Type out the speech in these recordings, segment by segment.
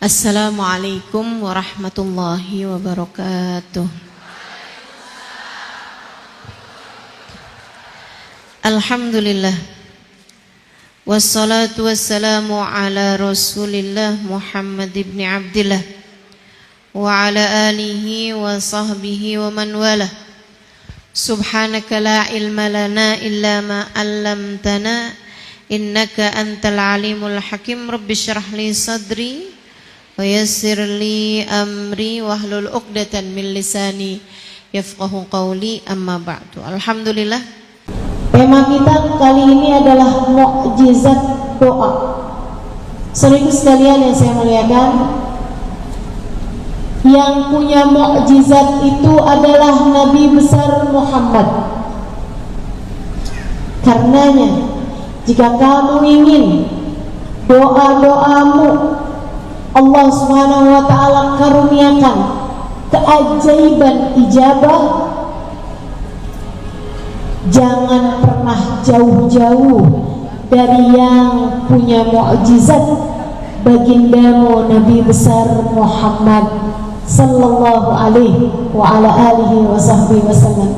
Assalamualaikum warahmatullahi wabarakatuh. Alhamdulillah. Wassalatu wassalamu ala Rasulillah Muhammad ibn Abdillah wa ala alihi wa sahbihi wa man wala. Subhanaka la ilma lana illa ma 'allamtana innaka antal alimul hakim. Rabbi shrah li sadri wa yassir li amri wahlul 'uqdatan min lisani yafqahu qawli, amma ba'du. Alhamdulillah. Tema kita kali ini adalah mukjizat doa. Saudaraku sekalian yang saya muliakan, yang punya mukjizat itu adalah Nabi besar Muhammad. Karenanya, jika kamu ingin doa-doamu Allah Subhanahu wa ta'ala karuniakan keajaiban ijabah, jangan pernah jauh-jauh dari yang punya mukjizat, bagindamu Nabi besar Muhammad sallallahu alaihi wa ala alihi wa sahbihi wasallam.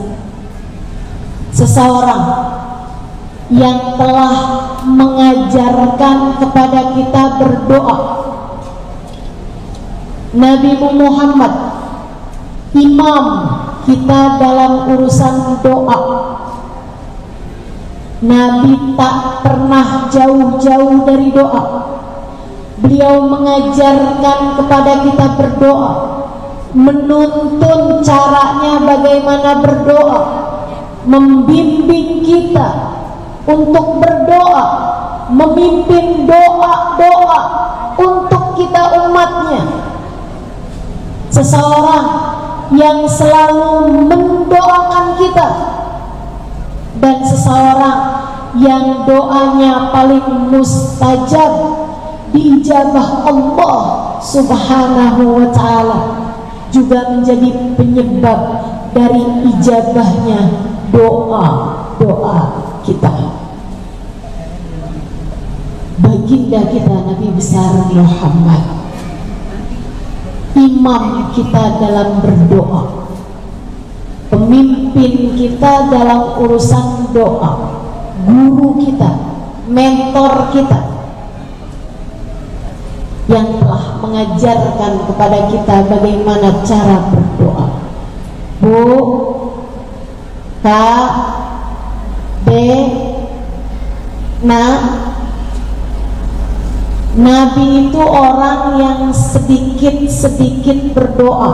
Seseorang yang telah mengajarkan kepada kita berdoa, Nabi Muhammad, imam kita dalam urusan doa. Nabi tak pernah jauh-jauh dari doa. Beliau mengajarkan kepada kita berdoa, menuntun caranya bagaimana berdoa, membimbing kita untuk berdoa, memimpin doa-doa untuk kita umatnya. Seseorang yang selalu mendoakan kita, dan seseorang yang doanya paling mustajab, diijabah Allah Subhanahu wa ta'ala, juga menjadi penyebab dari ijabahnya doa-doa kita. Baginda kita Nabi besar Muhammad, imam kita dalam berdoa, pemimpin kita dalam urusan doa, guru kita, mentor kita, yang telah mengajarkan kepada kita bagaimana cara berdoa. Bu, Kak, Dek, Nak, Nabi itu orang yang sedikit-sedikit berdoa.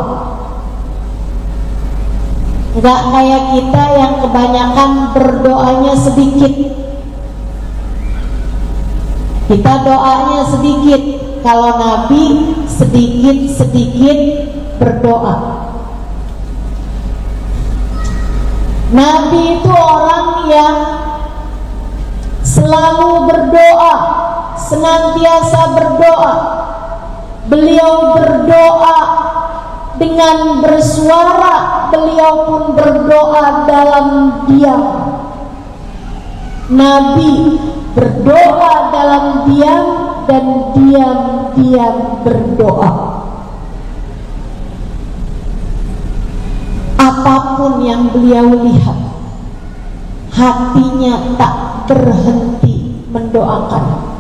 Enggak kayak kita yang kebanyakan berdoanya sedikit. Kita doanya sedikit, kalau Nabi sedikit-sedikit berdoa. Nabi itu orang yang selalu berdoa, senantiasa berdoa. Beliau berdoa dengan bersuara, beliau pun berdoa dalam diam. Nabi berdoa dalam diam dan diam-diam berdoa. Apapun yang beliau lihat, hatinya tak berhenti mendoakan.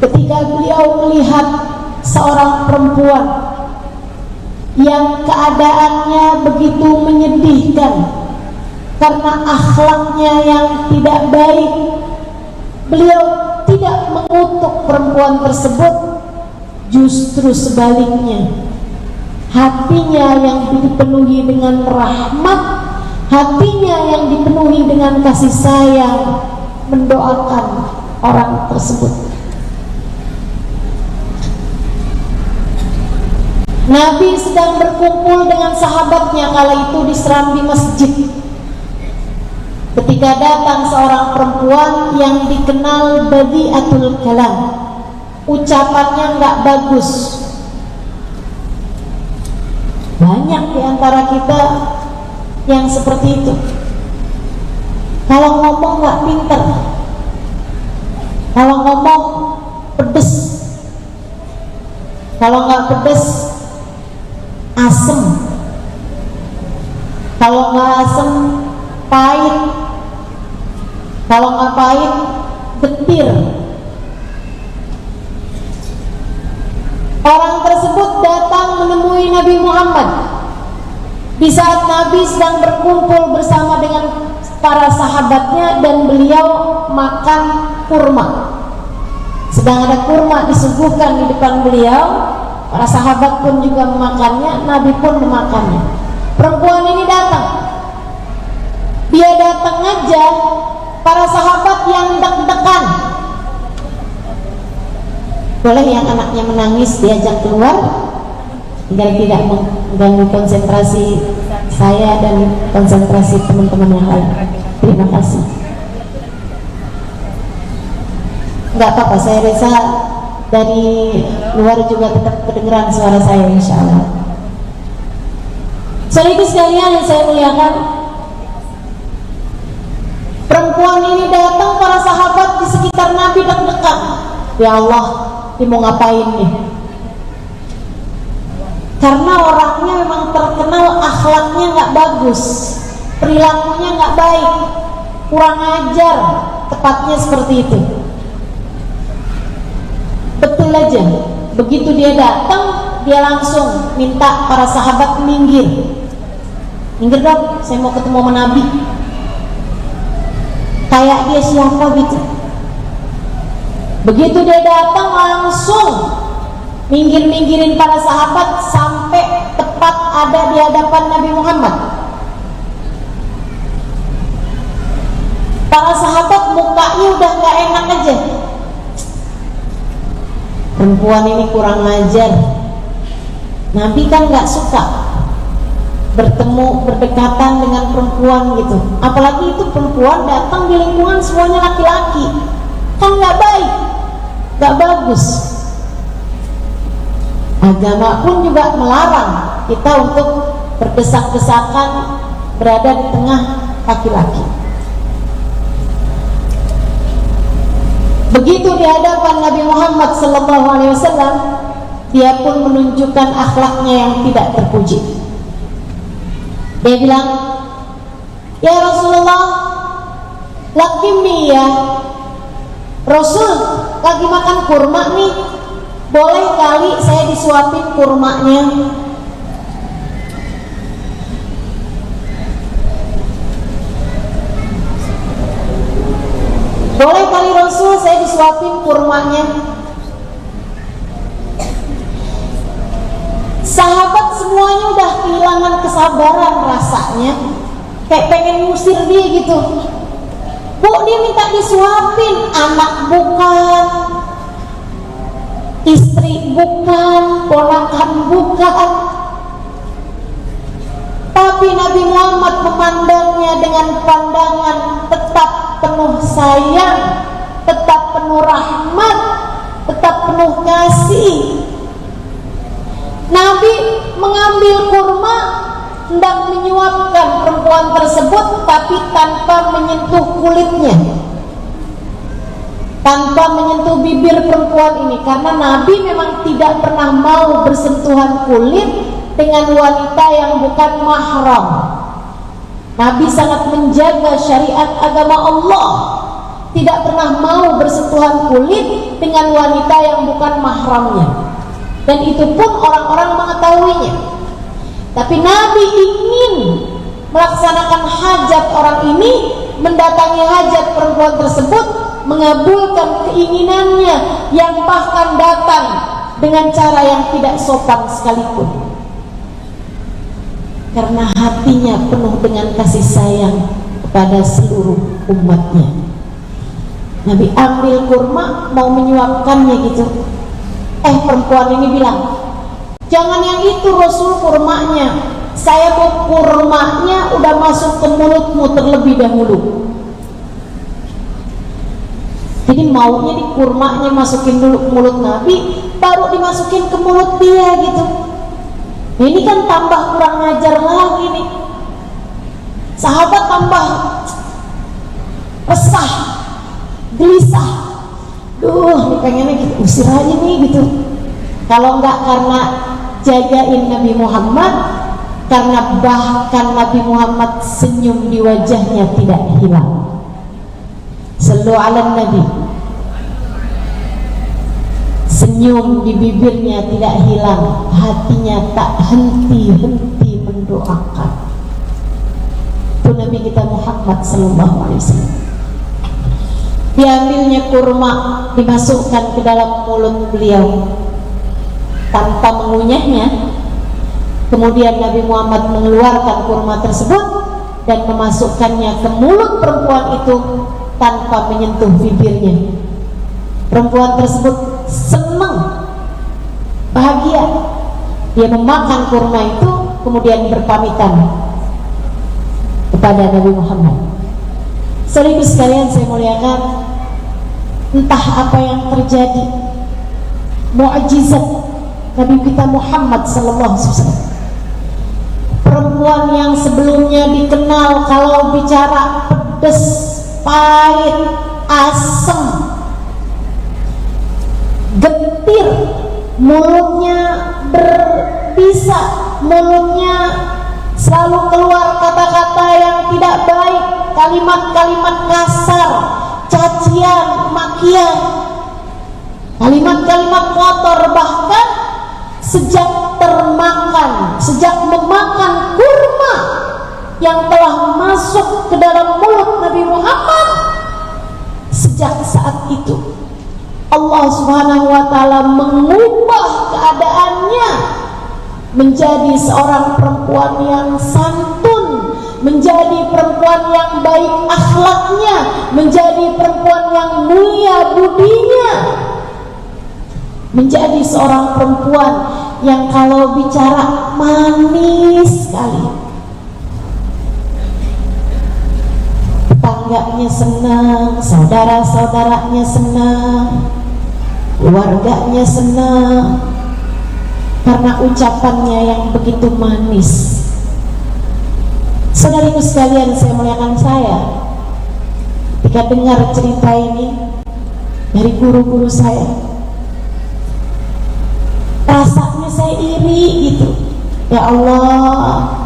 Ketika beliau melihat seorang perempuan yang keadaannya begitu menyedihkan karena akhlaknya yang tidak baik, beliau tidak mengutuk perempuan tersebut. Justru sebaliknya, hatinya yang dipenuhi dengan rahmat, hatinya yang dipenuhi dengan kasih sayang, mendoakan orang tersebut. Nabi sedang berkumpul dengan sahabatnya kala itu di serambi masjid. Ketika datang seorang perempuan yang dikenal badiatul kalam, ucapannya nggak bagus. Banyak di antara kita yang seperti itu. Kalau ngomong nggak pinter, kalau ngomong pedes, Kalau nggak pedes, asem. Kalau nggak asem, pahit. Kalau nggak pahit, getir. Orang tersebut datang menemui Nabi Muhammad di saat Nabi sedang berkumpul bersama dengan para sahabatnya dan beliau makan kurma. Sedang ada kurma disuguhkan di depan beliau, para sahabat pun juga memakannya, Nabi pun memakannya. Perempuan ini datang. Dia datang aja, para sahabat yang deg-degan. Boleh yang anaknya menangis diajak keluar agar tidak mengganggu konsentrasi saya dan konsentrasi teman-teman yang lain. Terima kasih. Enggak apa-apa, saya rasa dari luar juga tetap kedengeran suara saya, insya Allah. Saudara sekalian yang saya muliakan, perempuan ini datang, para sahabat di sekitar Nabi deg-degan. Ya Allah, dia mau ngapain nih? Karena orangnya memang terkenal akhlaknya nggak bagus, perilakunya nggak baik, kurang ajar, tepatnya seperti itu. Betul aja, begitu dia datang, dia langsung minta para sahabat minggir. Minggir dong, saya mau ketemu sama Nabi. Kayak dia siapa gitu. Begitu dia datang langsung minggir-minggirin para sahabat sampai tepat ada di hadapan Nabi Muhammad. Para sahabat mukanya udah gak enak aja. Perempuan ini kurang ajar. Nabi kan gak suka bertemu, berdekatan dengan perempuan gitu. Apalagi itu perempuan datang di lingkungan semuanya laki-laki. Kan gak baik, gak bagus. Agama pun juga melarang kita untuk berdesak-desakan berada di tengah laki-laki. Begitu di hadapan Nabi Muhammad SAW, dia pun menunjukkan akhlaknya yang tidak terpuji. Dia bilang, ya Rasulullah, lakimi ya Rasul, lagi makan kurma nih, boleh kali saya disuapin kurmanya? Boleh kali Rasul saya disuapin kurmanya? Sahabat semuanya udah kehilangan kesabaran rasanya, kayak pengen ngusir dia gitu. Bu, dia minta disuapin, anak bukan, istri bukan, ponakan bukan. Tapi Nabi Muhammad memandangnya dengan pandangan tetap penuh sayang, tetap penuh rahmat, tetap penuh kasih. Nabi mengambil kurma, hendak menyuapkan perempuan tersebut, tapi tanpa menyentuh kulitnya, tanpa menyentuh bibir perempuan ini, karena Nabi memang tidak pernah mau bersentuhan kulit dengan wanita yang bukan mahram. Nabi sangat menjaga syariat agama Allah, tidak pernah mau bersentuhan kulit dengan wanita yang bukan mahramnya, dan itu pun orang-orang mengetahuinya. Tapi Nabi ingin melaksanakan hajat orang ini, mendatangi hajat perempuan tersebut, mengabulkan keinginannya yang bahkan datang dengan cara yang tidak sopan sekalipun, karena hatinya penuh dengan kasih sayang kepada seluruh umatnya. Nabi ambil kurma, mau menyuapkannya gitu. Perempuan ini bilang, jangan yang itu Rasul, kurmanya. Saya mau kurmanya udah masuk ke mulutmu terlebih dahulu. Jadi maunya di kurmanya masukin dulu ke mulut Nabi, baru dimasukin ke mulut dia gitu. Ini kan tambah kurang ajar lagi nih. Sahabat tambah resah, gelisah. Duh, pengennya gitu, usir aja nih gitu. Kalau enggak karena jagain Nabi Muhammad, karena bahkan Nabi Muhammad senyum di wajahnya tidak hilang. Sallu ala Nabi. Senyum di bibirnya tidak hilang, hatinya tak henti-henti mendoakan. Itu Nabi kita Muhammad sallallahu alaihi wasallam. Diambilnya kurma, dimasukkan ke dalam mulut beliau tanpa mengunyahnya. Kemudian Nabi Muhammad mengeluarkan kurma tersebut dan memasukkannya ke mulut perempuan itu tanpa menyentuh bibirnya. Perempuan tersebut senang, bahagia. Dia memakan kurma itu, kemudian berpamitan kepada Nabi Muhammad. Saudara sekalian saya muliakan, entah apa yang terjadi, mukjizat Nabi kita Muhammad sallallahu alaihi wasallam. Perempuan yang sebelumnya dikenal kalau bicara pedas, pahit, asam, getir, mulutnya berbisa, mulutnya selalu keluar kata-kata yang tidak baik, kalimat-kalimat kasar, cacian, makian, kalimat-kalimat kotor. Bahkan sejak memakan kurma yang telah masuk ke dalam mulut Nabi Muhammad, sejak saat itu Allah Subhanahu wa taala mengubah keadaannya menjadi seorang perempuan yang santun, menjadi perempuan yang baik akhlaknya, menjadi perempuan yang mulia budinya, menjadi seorang perempuan yang kalau bicara manis sekali. Tetangganya senang, saudara-saudaranya senang, keluarganya senang, karena ucapannya yang begitu manis. Saudariku sekalian, saya muliakan, saya ketika dengar cerita ini dari guru-guru saya, rasanya saya iri gitu. Ya Allah,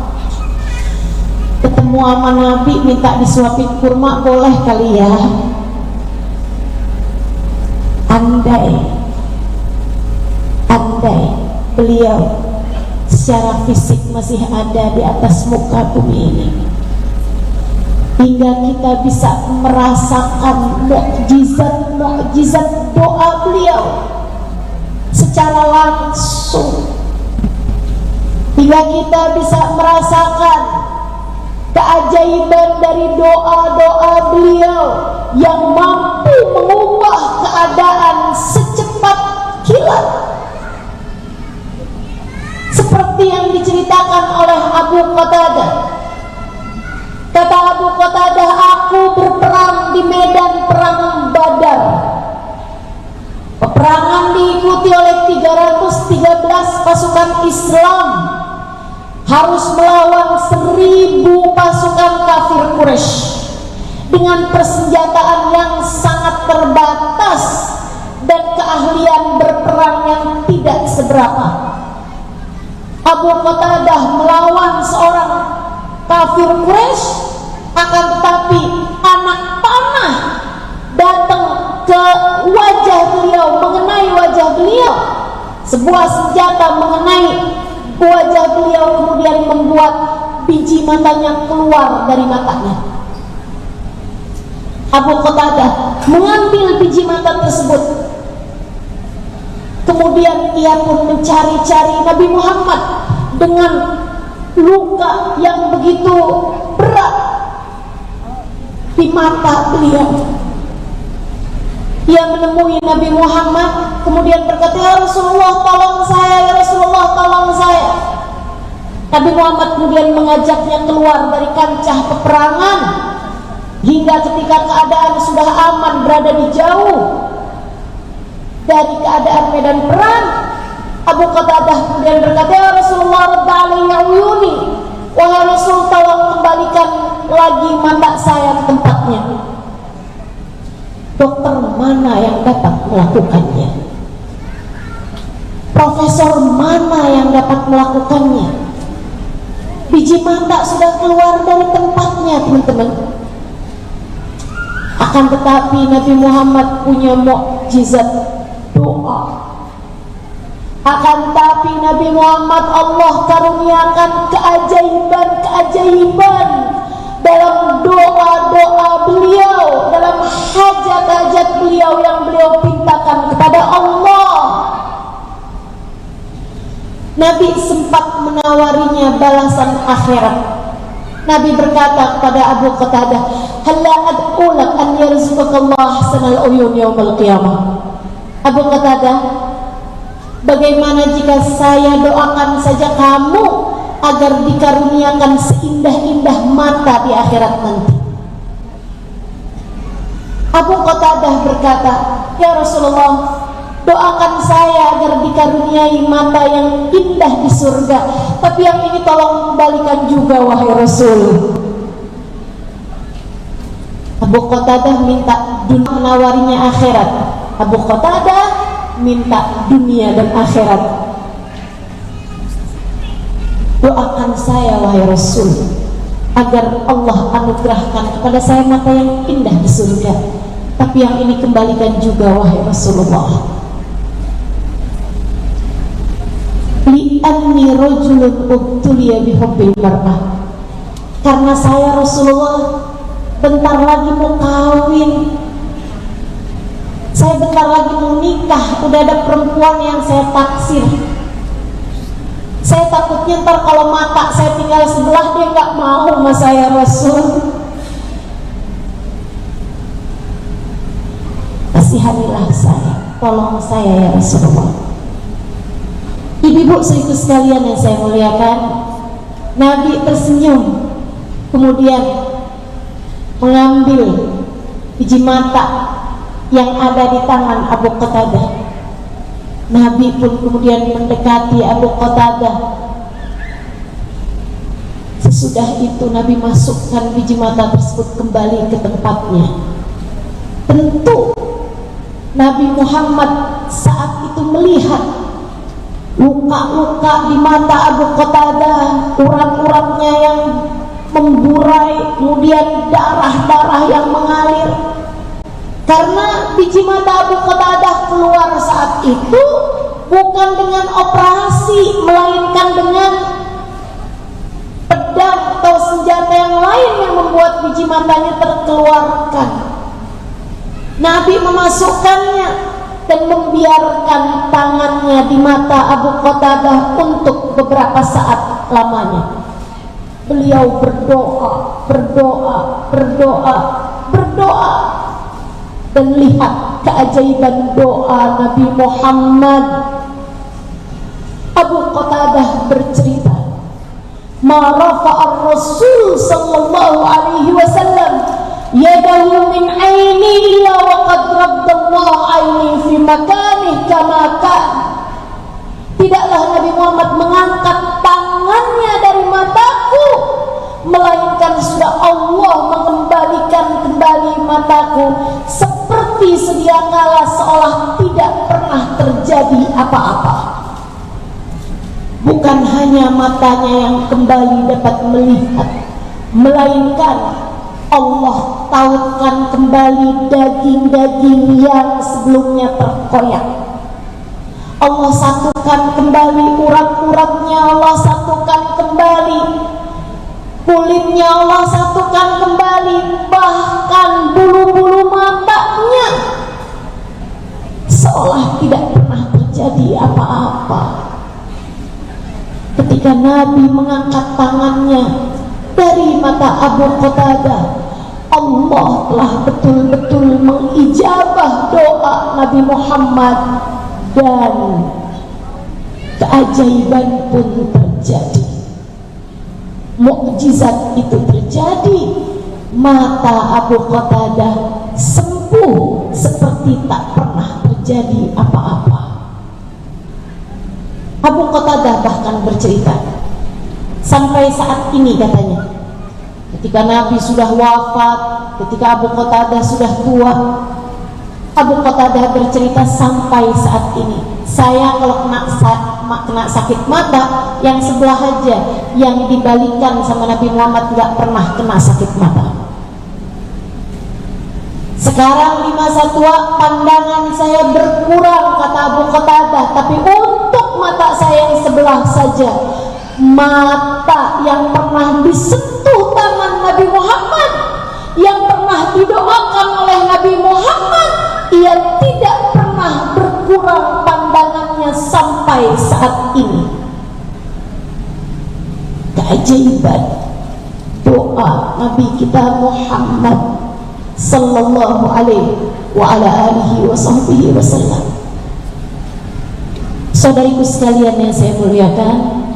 ketemu sama Nabi minta disuapin kurma boleh kali ya. Andai beliau secara fisik masih ada di atas muka bumi ini, hingga kita bisa merasakan mukjizat doa beliau secara langsung, hingga kita bisa merasakan keajaiban dari doa-doa beliau yang mampu mengubah keadaan secepat kilat, seperti yang diceritakan oleh Abu Qatadah. Kata Abu Qatadah, aku berperang di medan perang Badar. Peperangan diikuti oleh 313 pasukan Islam, harus melawan 1000 pasukan kafir Quraisy dengan persenjataan yang sangat terbatas dan keahlian berperang yang tidak seberapa. Abu Qatadah melawan seorang kafir Quraisy, akan tetapi anak panah datang ke wajah beliau, mengenai wajah beliau. Sebuah senjata mengenai wajah beliau, kemudian membuat biji matanya keluar dari matanya. Abu Qatadah mengambil biji mata tersebut, kemudian ia pun mencari-cari Nabi Muhammad dengan luka yang begitu berat di mata beliau. Ia menemui Nabi Muhammad, kemudian berkata, ya Rasulullah tolong saya, ya Rasulullah tolong saya. Nabi Muhammad kemudian mengajaknya keluar dari kancah peperangan, hingga ketika keadaan sudah aman, berada di jauh dari keadaan medan perang, Abu Qatadah kemudian berkata, ya Rasulullah radda alayya uyuni, wahai Rasul tolong kembalikan lagi mata saya ke tempatnya. Dokter mana yang dapat melakukannya? profesor mana yang dapat melakukannya? Biji mata sudah keluar dari tempatnya, teman-teman. Akan tetapi Nabi Muhammad punya mukjizat doa. Akan tetapi Nabi Muhammad Allah karuniakan keajaiban dalam doa-doa beliau, dalam hajat-hajat beliau yang beliau pintakan kepada Allah. Nabi sempat menawarinya balasan akhirat. Nabi berkata kepada Abu Qatadah, "Halla ad'ulak an yarzuqakallah ahsanal uyun yaumil qiyamah." Abu Qatadah, bagaimana jika saya doakan saja kamu agar dikaruniakan seindah-indah mata di akhirat nanti? Abu Qatadah berkata, "Ya Rasulullah, doakan saya agar dikaruniai mata yang indah di surga, tapi yang ini tolong kembalikan juga wahai Rasul." Abu Qatadah minta dunia, menawarinya akhirat. Abu Qatadah minta dunia dan akhirat. Doakan saya wahai Rasul agar Allah anugerahkan kepada saya mata yang indah di surga, tapi yang ini kembalikan juga wahai Rasulullah. Li'anni rajulun ubtuliya bihubbil mar'ah, karena saya Rasulullah bentar lagi mau kawin, saya bentar lagi mau nikah, udah ada perempuan yang saya taksir. Saya takutnya ntar kalau mata saya tinggal sebelah dia nggak mau sama saya Rasul. Kasihanilah saya, tolong saya ya Rasulullah. Ibu-ibu saudaraku sekalian yang saya muliakan, Nabi tersenyum, kemudian mengambil biji mata yang ada di tangan Abu Qatadah. Nabi pun kemudian mendekati Abu Qatadah. Sesudah itu Nabi masukkan biji mata tersebut kembali ke tempatnya. Tentu Nabi Muhammad saat itu melihat luka-luka di mata Abu Qatadah, urat-uratnya yang memburai, kemudian darah-darah yang mengalir. Karena biji mata Abu Qatadah keluar saat itu bukan dengan operasi, melainkan dengan pedang atau senjata yang lain yang membuat biji matanya terkeluarkan. Nabi memasukkannya dan membiarkan tangannya di mata Abu Qatadah untuk beberapa saat lamanya. Beliau berdoa, dan lihat keajaiban doa Nabi Muhammad. Abu Qatadah bercerita, "Ma rafa'ar Rasul sallallahu alaihi wasallam yadahu min aini illa wa qad raddallahu aini fi makanih kama kan." Tidaklah Nabi Muhammad mengangkat tangannya dari mataku, melainkan sudah Allah mengembalikan kembali mataku seperti sedia kala, seolah tidak pernah terjadi apa-apa. Bukan hanya matanya yang kembali dapat melihat, melainkan Allah tautkan kembali daging-daging yang sebelumnya terkoyak. Allah satukan kembali urat-uratnya, Allah satukan kembali kulitnya, Allah satukan kembali, bahkan bulu-bulu matanya seolah tidak pernah terjadi apa-apa. Ketika Nabi mengangkat tangannya dari mata Abu Qatadah, Allah telah betul-betul mengijabah doa Nabi Muhammad dan keajaiban pun terjadi. Mukjizat itu terjadi, mata Abu Qatadah sembuh seperti tak pernah terjadi apa-apa. Abu Qatadah bahkan bercerita, sampai saat ini katanya, ketika Nabi sudah wafat, ketika Abu Qatadah sudah tua, Abu Qatadah bercerita, sampai saat ini saya kalau kena kena sakit mata, yang sebelah aja yang dibalikan sama Nabi Muhammad nggak pernah kena sakit mata. Sekarang di masa tua pandangan saya berkurang, kata Abu Qatadah, tapi untuk mata saya yang sebelah saja, mata yang pernah disentuh tangan Nabi Muhammad, yang pernah didoakan oleh Nabi Muhammad, ia tidak pernah berkurang pandangannya sampai saat ini. Keajaiban doa Nabi kita Muhammad sallallahu alaihi wa ala alihi wa sahbihi wasallam. Saudariku sekalian yang saya muliakan,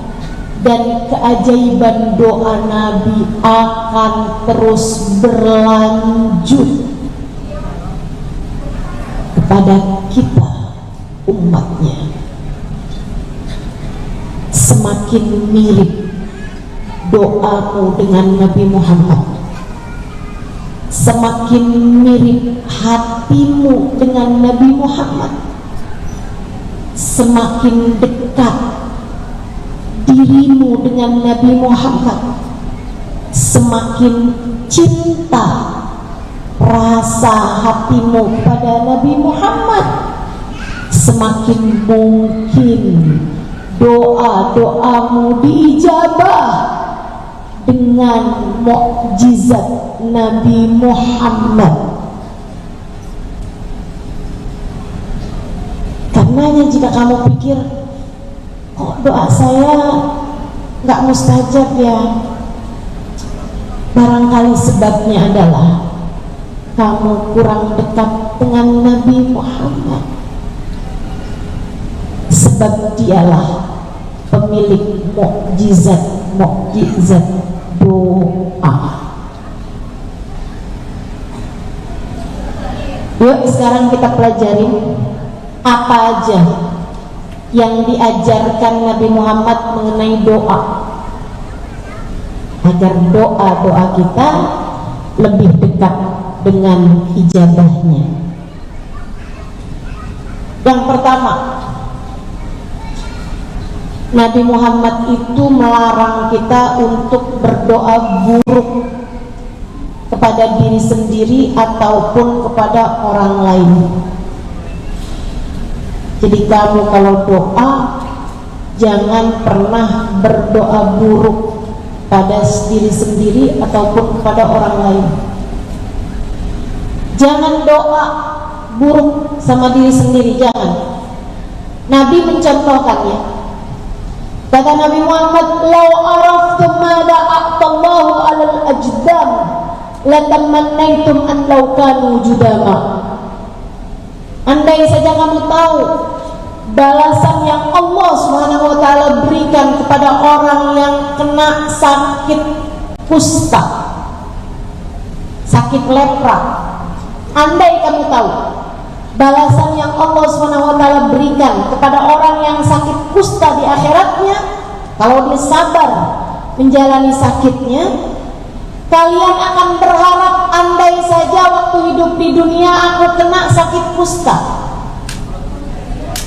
dan keajaiban doa Nabi akan terus berlanjut kepada kita umatnya. Semakin mirip doamu dengan Nabi Muhammad, semakin mirip hatimu dengan Nabi Muhammad, semakin dekat dirimu dengan Nabi Muhammad, semakin cinta rasa hatimu kepada Nabi Muhammad, semakin mungkin doa-doamu diijabah dengan mukjizat Nabi Muhammad. Karenanya jika kamu pikir, kok doa saya nggak mustajab ya, barangkali sebabnya adalah kamu kurang dekat dengan Nabi Muhammad. Sebab dialah pemilik mukjizat doa. Yuk sekarang kita pelajari apa aja yang diajarkan Nabi Muhammad mengenai doa, agar doa-doa kita lebih dekat dengan ijabahnya. Yang pertama, Nabi Muhammad itu melarang kita untuk berdoa buruk kepada diri sendiri ataupun kepada orang lain. Jadi kamu kalau doa, jangan pernah berdoa buruk pada diri sendiri ataupun kepada orang lain. Jangan doa buruk sama diri sendiri, jangan. Nabi mencontohkannya. Kata Nabi Muhammad, "Lau araftum ma da'atallahu 'alal ajdam, la tamannaitum an law kanu judama." Andai saja kamu tahu balasan yang Allah Subhanahu wa taala berikan kepada orang yang kena sakit kusta, sakit lepra. Andai kamu tahu balasan yang Allah SWT berikan kepada orang yang sakit kusta di akhiratnya, kalau dia sabar menjalani sakitnya, kalian akan berharap andai saja waktu hidup di dunia aku kena sakit kusta.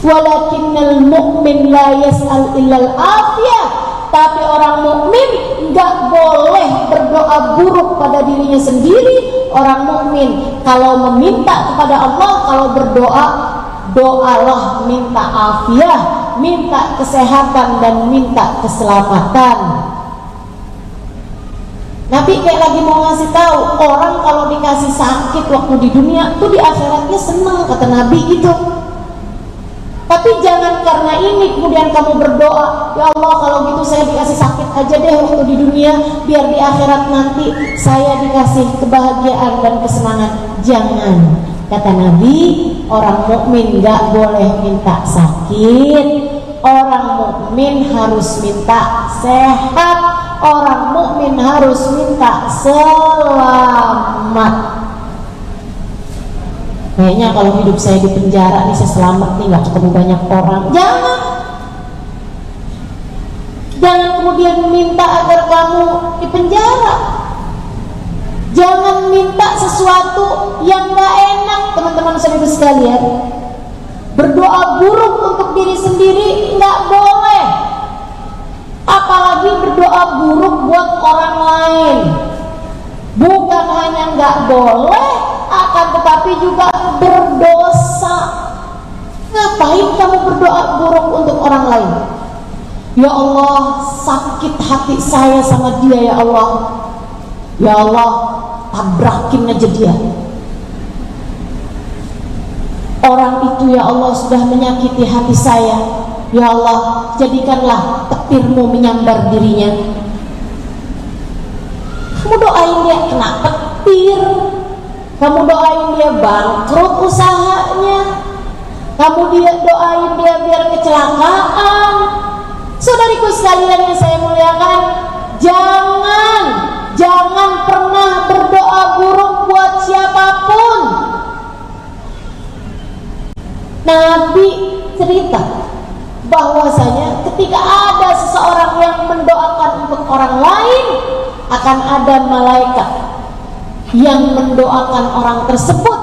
Walakinnal mu'min la yas'al illal afiyah. Tapi orang mukmin enggak boleh berdoa buruk pada dirinya sendiri. Orang mukmin kalau meminta kepada Allah, kalau berdoa, doalah minta afiah, minta kesehatan dan minta keselamatan. Nabi kayak lagi mau ngasih tahu orang kalau dikasih sakit waktu di dunia tuh di akhiratnya senang, kata Nabi gitu. Tapi jangan karena ini kemudian kamu berdoa, ya Allah kalau gitu saya dikasih sakit aja deh waktu di dunia, biar di akhirat nanti saya dikasih kebahagiaan dan kesenangan. Jangan, kata Nabi, orang mukmin nggak boleh minta sakit, orang mukmin harus minta sehat, orang mukmin harus minta selamat. Kayaknya kalau hidup saya di penjara nih, saya selamat nih, nggak ketemu banyak orang. Jangan kemudian minta agar kamu di penjara. Jangan minta sesuatu yang nggak enak, teman-teman saudara sekalian. Berdoa buruk untuk diri sendiri nggak boleh. ngapain kamu berdoa buruk untuk orang lain? Ya Allah, sakit hati saya sama dia ya Allah. Ya Allah, tabrakin aja dia. Orang itu ya Allah sudah menyakiti hati saya. Ya Allah, jadikanlah petirmu menyambar dirinya. Kamu doain dia kena petir, kamu doain dia bangkrut usahanya, kamu doain dia biar kecelakaan. Saudariku sekalian yang saya muliakan, jangan pernah berdoa buruk buat siapapun. Nabi cerita bahwasanya ketika ada seseorang yang mendoakan untuk orang lain, akan ada malaikat yang mendoakan orang tersebut,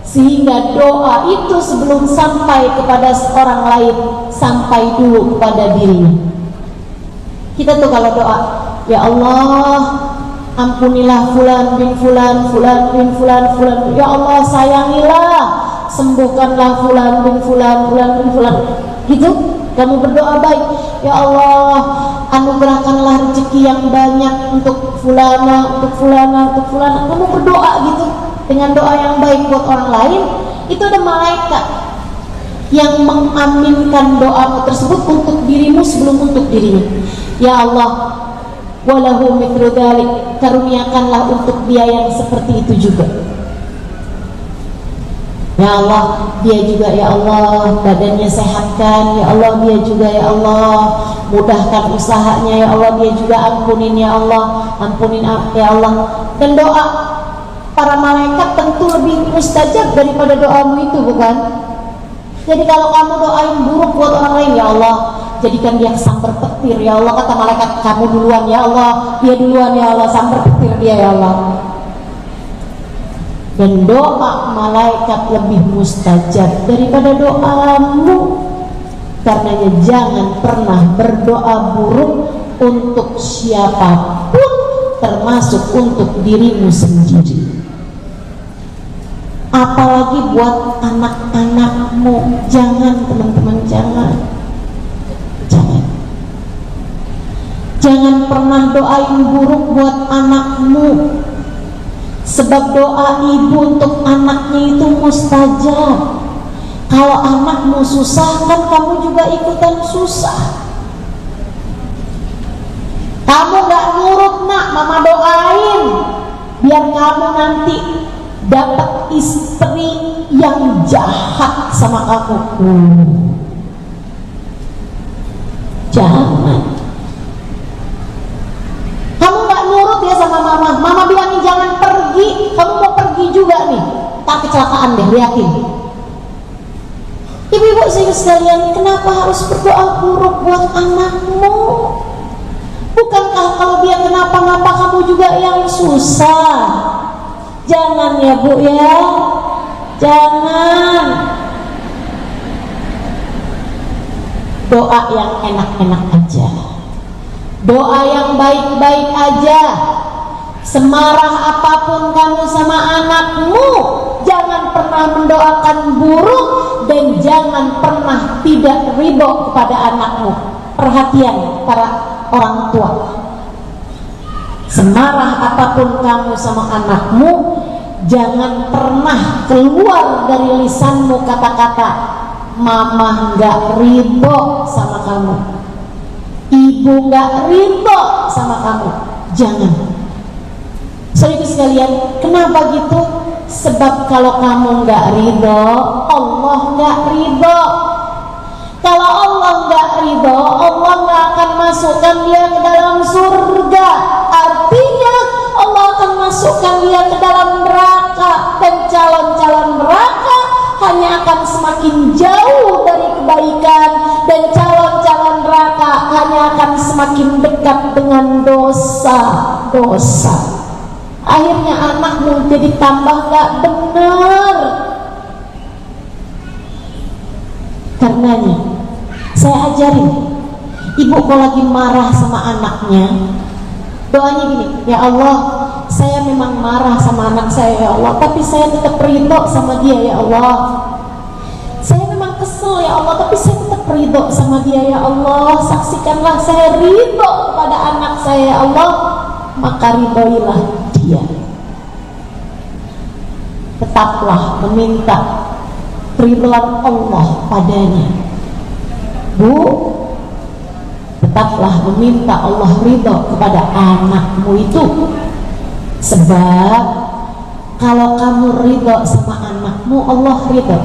sehingga doa itu sebelum sampai kepada orang lain, sampai dulu kepada dirinya. Kita tuh kalau doa, ya Allah, ampunilah fulan bin fulan, fulan bin fulan, fulan. Ya Allah, sayangilah, sembuhkanlah fulan bin fulan, fulan bin fulan. Gitu, kamu berdoa baik. Ya Allah, anugerahkanlah rezeki yang banyak untuk fulana, untuk fulana, untuk fulana. Kamu berdoa gitu dengan doa yang baik buat orang lain, itu ada malaikat yang mengaminkan doamu tersebut untuk dirimu sebelum untuk dirinya. Ya Allah, walahu mithlu dzalik, karuniakanlah untuk dia yang seperti itu juga. Ya Allah, dia juga ya Allah badannya sehatkan, ya Allah dia juga ya Allah mudahkan usahanya, ya Allah dia juga ampunin ya Allah, ampunin ya Allah. Dan doa para malaikat tentu lebih mustajab daripada doamu itu, bukan? Jadi kalau kamu doain buruk buat orang lain, ya Allah jadikan dia sambar petir, ya Allah. Kata malaikat, kamu duluan ya Allah, dia duluan ya Allah, sambar petir dia ya Allah. Dan doa malaikat lebih mustajab daripada doamu. Karenanya jangan pernah berdoa buruk untuk siapapun, termasuk untuk dirimu sendiri. Apalagi buat anak-anakmu. Jangan teman-teman, jangan. Jangan pernah doain buruk buat anakmu. Sebab doa ibu untuk anaknya itu mustajab. Kalau anakmu susah, kan kamu juga ikutan susah. Kamu gak nurut nak, mama doain biar kamu nanti dapat istri yang jahat sama kamu. Jangan. Kamu gak nurut ya sama mama, mama bilangin jangan pergi, kamu mau pergi juga nih, tak kecelakaan deh, liatin. Ibu-ibu sekalian, kenapa harus berdoa buruk buat anakmu? Bukankah kalau dia kenapa-napa kamu juga yang susah? Jangan ya Bu ya, jangan. Doa yang enak-enak aja, doa yang baik-baik aja. Semarah apapun kamu sama anakmu, jangan pernah mendoakan buruk dan jangan pernah tidak ridho kepada anakmu. Perhatian para orang tua, semarah apapun kamu sama anakmu, jangan pernah keluar dari lisanmu kata-kata mama nggak ridho sama kamu, ibu nggak ridho sama kamu. Jangan. Saudara sekalian, kenapa gitu? Sebab kalau kamu nggak ridho, Allah nggak ridho. Kalau Allah nggak ridho, Allah nggak akan masukkan dia ke dalam surga. Artinya Allah akan masukkan dia ke dalam neraka, dan calon-calon neraka hanya akan semakin jauh dari kebaikan, dan calon-calon neraka hanya akan semakin dekat dengan dosa-dosa. Akhirnya anakmu jadi tambah gak benar. Karenanya saya ajarin ibu kalau lagi marah sama anaknya, doanya gini, ya Allah, saya memang marah sama anak saya ya Allah, tapi saya tetap ridho sama dia ya Allah. Saya memang kesel sama dia ya Allah, saksikanlah saya ridho kepada anak saya ya Allah, maka ridhoilah dia. Tetaplah meminta ridwan Allah padanya. Bu, tetaplah meminta Allah ridho kepada anakmu itu. Sebab kalau kamu ridho sama anakmu, Allah ridho.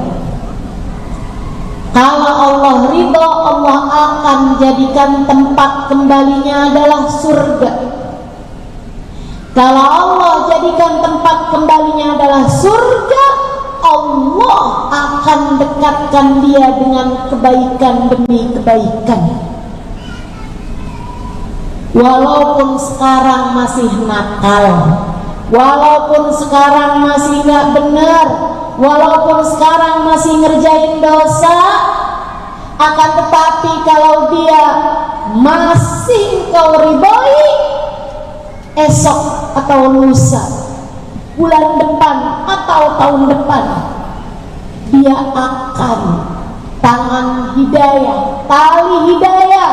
Kalau Allah ridho, Allah akan jadikan tempat kembalinya adalah surga. Kalau Allah jadikan tempat kembalinya adalah surga, Allah akan dekatkan dia dengan kebaikan demi kebaikan. Walaupun sekarang masih nakal, walaupun sekarang masih gak benar, walaupun sekarang masih ngerjain dosa, akan tetapi kalau dia masih engkau ridhoi, esok atau lusa, bulan depan atau tahun depan, dia akan tangan hidayah, tali hidayah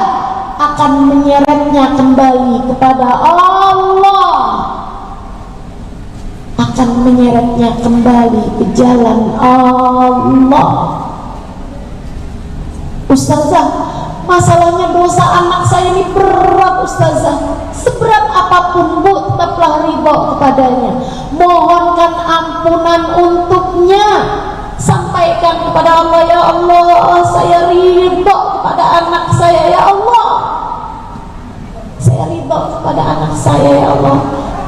akan menyeretnya kembali kepada Allah, akan menyeretnya kembali ke jalan Allah. Ustazah, masalahnya dosa anak saya ini berat Ustazah. Seberat apapun Bu, tetaplah ridho kepadanya. Mohonkan ampunan untuknya. Sampaikan kepada Allah, ya Allah, saya ridho kepada anak saya ya Allah. Saya ridho kepada anak saya ya Allah.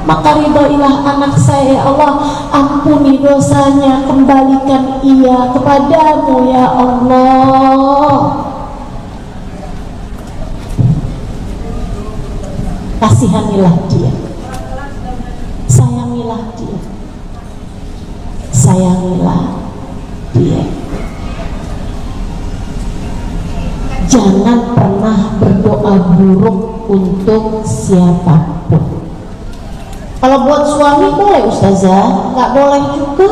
Maka ridhoilah anak saya ya Allah. Ampuni dosanya, kembalikan ia kepadamu ya Allah. Kasihanilah dia, sayangilah dia, sayangilah dia. Jangan pernah berdoa buruk untuk siapapun. Kalau buat suami boleh Ustazah, nggak boleh juga.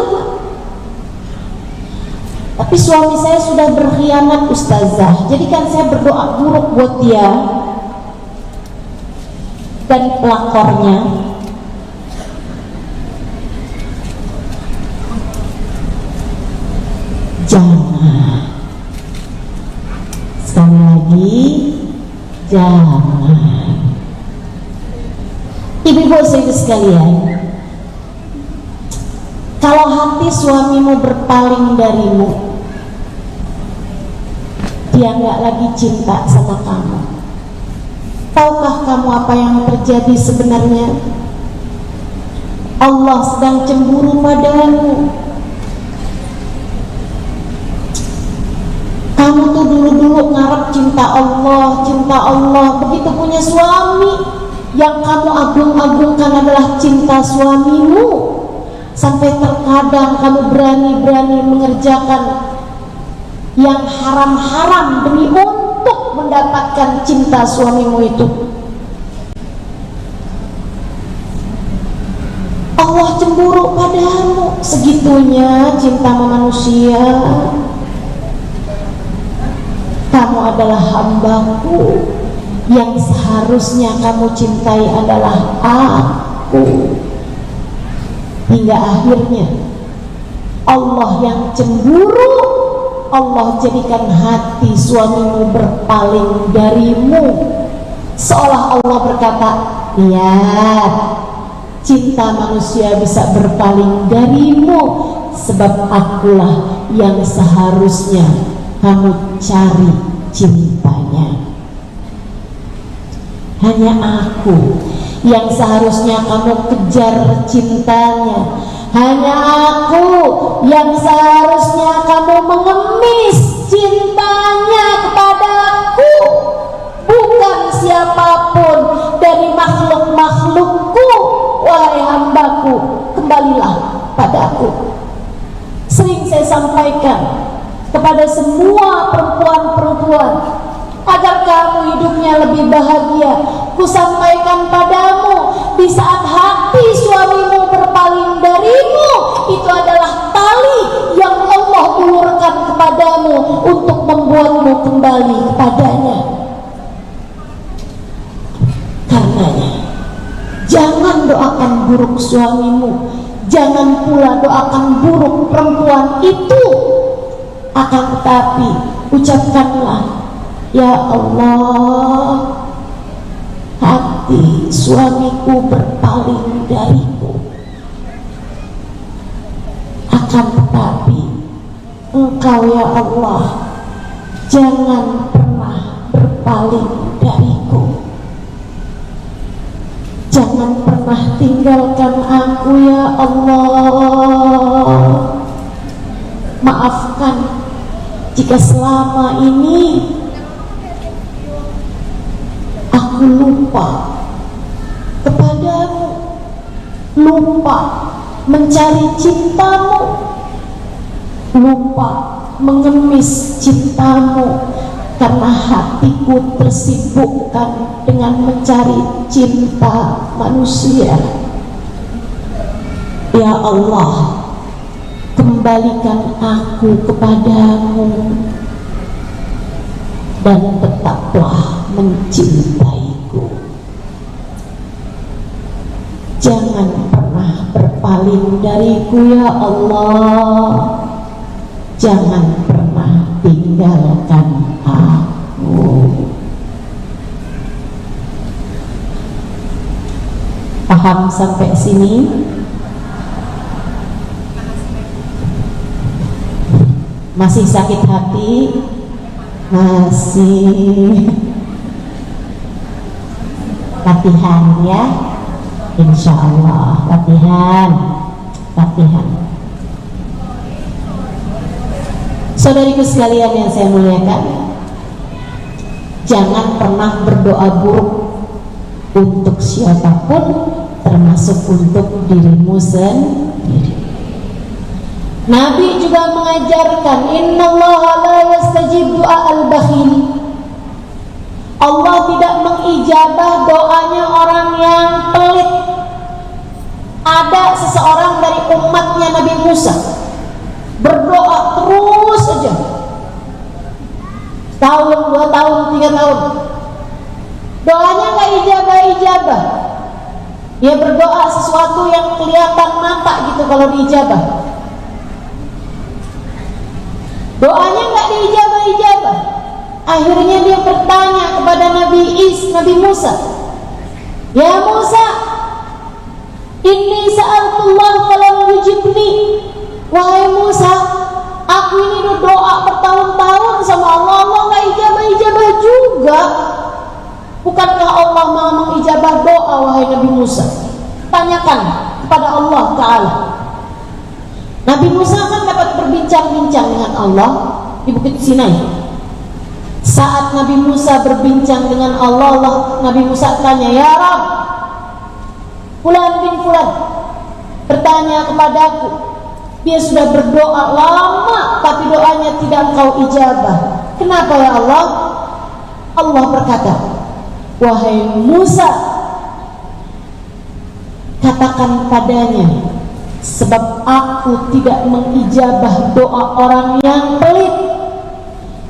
Tapi suami saya sudah berkhianat Ustazah, jadi kan saya berdoa buruk buat dia dan pelakornya. Jangan, sekali lagi jangan. Ibu-ibu saudara sekalian, kalau hati suamimu berpaling darimu, dia nggak lagi cinta sama kamu, tahukah kamu apa yang terjadi sebenarnya? Allah sedang cemburu padamu. Kamu tuh dulu-dulu ngarep cinta Allah, begitu punya suami, yang kamu agung-agungkan adalah cinta suamimu, sampai terkadang kamu berani-berani mengerjakan yang haram-haram demi untuk mendapatkan cinta suamimu itu. Allah cemburu padamu, segitunya cinta manusia. Kamu adalah hambaku, yang seharusnya kamu cintai adalah aku. Hingga akhirnya Allah yang cemburu, Allah jadikan hati suamimu berpaling darimu, seolah Allah berkata, lihat, cinta manusia bisa berpaling darimu, sebab akulah yang seharusnya kamu cari cintanya. Hanya aku yang seharusnya kamu kejar cintanya. Hanya aku yang seharusnya kamu mengemis cintanya kepadaku, bukan siapapun dari makhluk-makhlukku. Wahai hambaku, kembalilah padaku. Sering saya sampaikan kepada semua perempuan-perempuan, agar kamu hidupnya lebih bahagia, kusampaikan padamu, di saat hati suamimu berpaling darimu, itu adalah tali yang Allah ulurkan kepadamu untuk membuatmu kembali kepadanya. Karenanya jangan doakan buruk suamimu, jangan pula doakan buruk perempuan itu. Akan tetapi ucapkanlah, ya Allah, hati suamiku berpaling dariku. Akan tetapi Engkau ya Allah, jangan pernah berpaling dariku. Jangan pernah tinggalkan aku ya Allah. Maafkan jika selama ini aku lupa kepadamu, lupa mencari cintamu, lupa mengemis cintamu, karena hatiku tersibukkan dengan mencari cinta manusia. Ya Allah, kembalikan aku kepadamu dan tetaplah mencintaiku. Jangan pernah berpaling dariku ya Allah. Jangan pernah tinggalkan aku. Paham sampai sini? Masih sakit hati? Masih. Latihan ya, insya Allah. Latihan. Saudariku sekalian yang saya muliakan, jangan pernah berdoa buruk untuk siapapun, termasuk untuk dirimu sendiri. Nabi juga mengajarkan, innallaha la yastajib du'a al-bakhil. Allah tidak mengijabah doanya orang yang pelit. Ada seseorang dari umatnya Nabi Musa berdoa terus saja, tahun, 2 tahun, 3 tahun, doanya gak ijabah. Dia berdoa sesuatu yang kelihatan mata gitu kalau diijabah, doanya gak diijabah. Akhirnya dia bertanya kepada Nabi Musa, ya Musa, inni sa'altullah falam yujibni. Wahai Musa, aku ini udah doa bertahun-tahun sama Allah, Allah gak ijabah juga. Bukankah Allah mau mengijabah doa, wahai Nabi Musa? Tanyakan kepada Allah Ta'ala. Nabi Musa kan dapat berbincang-bincang dengan Allah di Bukit Sinai. Saat Nabi Musa berbincang dengan Allah, Nabi Musa tanya, ya Rabb, Fulan bin Fulan bertanya kepadaku, dia sudah berdoa lama tapi doanya tidak Engkau ijabah. Kenapa ya Allah? Allah berkata, wahai Musa, katakan padanya, sebab aku tidak mengijabah doa orang yang pelit.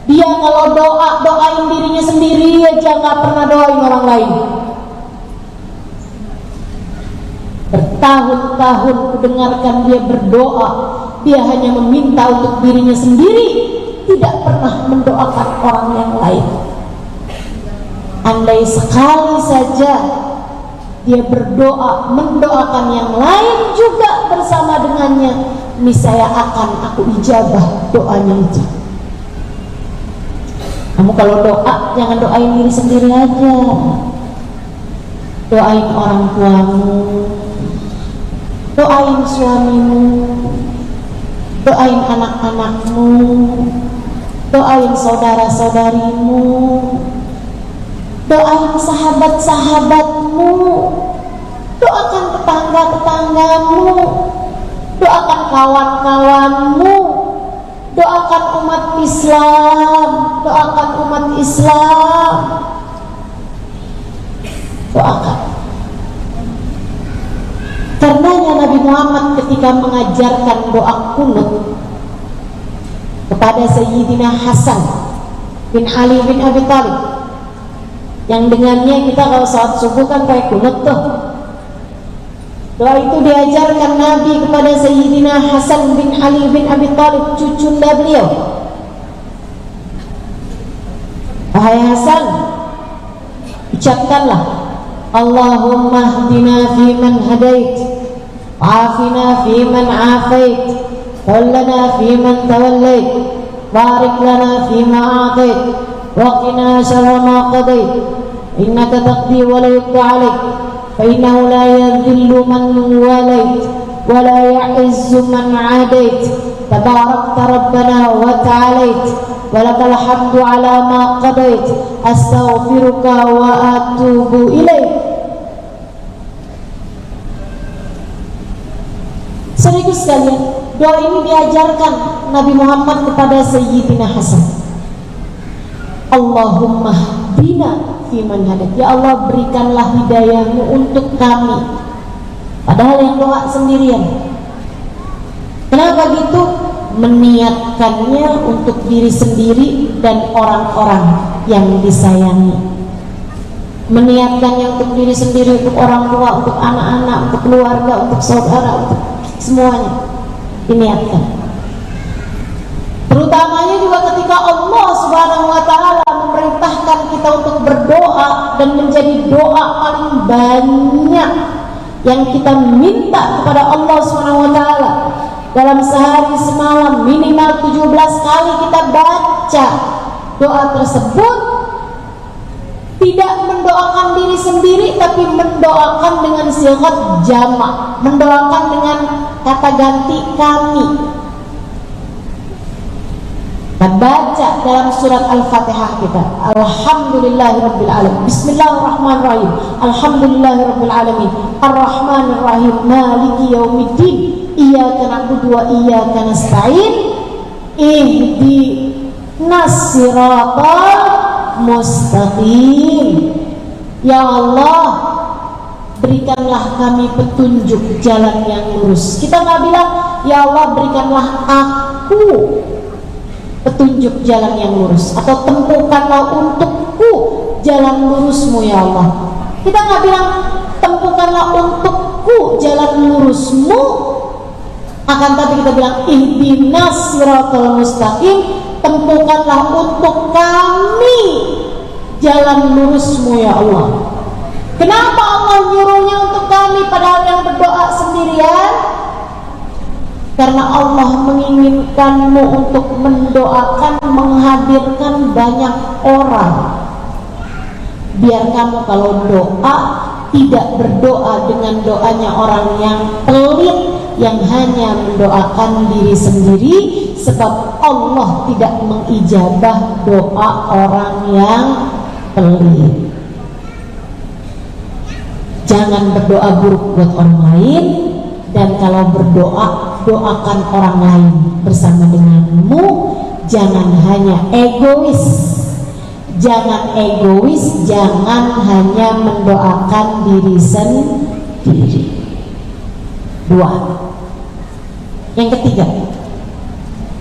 Dia kalau doain dirinya sendiri aja, gak pernah doain orang lain. Bertahun-tahun kudengarkan dia berdoa, dia hanya meminta untuk dirinya sendiri, tidak pernah mendoakan orang yang lain. Andai sekali saja dia berdoa, mendoakan yang lain juga bersama dengannya, niscaya akan aku ijabah doanya itu. Kamu kalau doa, jangan doain diri sendiri aja, doain orang tuamu, doain suamimu, doain anak-anakmu, doain saudara-saudarimu, doain sahabat-sahabatmu, doakan tetangga-tetanggamu, doakan kawan-kawanmu, doakan umat Islam, doakan umat Islam, doakan. Karenanya Nabi Muhammad ketika mengajarkan doa kunut kepada Sayyidina Hasan bin Ali bin Abi Thalib, yang dengannya kita kalau saat subuh kan pakai kunut tuh. Doa itu diajarkan Nabi kepada Sayyidina Hasan bin Ali bin Abi Thalib, cucunda beliau. Wahai Hasan, ucapkanlah, Allahumma hdina fiman hadait, afina fiman afait, tawallana fiman tawallait, barik lana fima atait, wa qina syarra ma qadait, innaka taqdi wa la yuqda alaik, fa innahu la yadhillu man walait wa la ya'izzu man adait, tabarakta rabbana wa ta'alait, walakal hamdu ala ma qadait, astaghfiruka wa atubu ilaik. Saudaraku sekalian, doa ini diajarkan Nabi Muhammad kepada Sayyidina Hasan. Allahumma hdina fiman hadait, ya Allah berikanlah hidayahmu untuk kami. Padahal yang doa sendirian. Kenapa gitu? Meniatkannya untuk diri sendiri dan orang-orang yang disayangi. Meniatkannya untuk diri sendiri, untuk orang tua, untuk anak-anak, untuk keluarga, untuk saudara, untuk semuanya diniatkan. Terutamanya juga ketika Allah Subhanahu wa taala memerintahkan kita untuk berdoa, dan menjadi doa paling banyak yang kita minta kepada Allah Subhanahu wa taala. Dalam sehari semalam minimal 17 kali kita baca doa tersebut. Tidak mendoakan diri sendiri, tapi mendoakan dengan sighat jamak, mendoakan dengan kata ganti kami. Kita baca dalam surat Al-Fatihah kita, Alhamdulillahirabbil alamin, Bismillahirrahmanirrahim, Alhamdulillahirabbil alamin, Arrahmanirrahim, Maliki yaumiddin, Iyyaka na'budu wa iyyaka nasta'in, ihdinas siratal mustaqim. Ya Allah, berikanlah kami petunjuk jalan yang lurus. Kita nggak bilang, ya Allah berikanlah aku petunjuk jalan yang lurus, atau tempuhkanlah untukku jalan lurusmu ya Allah. Kita nggak bilang tempuhkanlah untukku jalan lurusmu, akan tapi kita bilang ihdinas siratal mustaqim, tempuhkanlah untuk kami jalan lurusmu ya Allah. Kenapa Allah nyuruhnya untuk kami padahal yang berdoa sendirian? Karena Allah menginginkanmu untuk mendoakan, menghadirkan banyak orang. Biar kamu kalau doa tidak berdoa dengan doanya orang yang pelit, yang hanya mendoakan diri sendiri, sebab Allah tidak mengijabah doa orang yang pelit. Jangan berdoa buruk buat orang lain, dan kalau berdoa, doakan orang lain bersama denganmu. Jangan hanya egois. Jangan egois, jangan hanya mendoakan diri sendiri. Dua. Yang ketiga,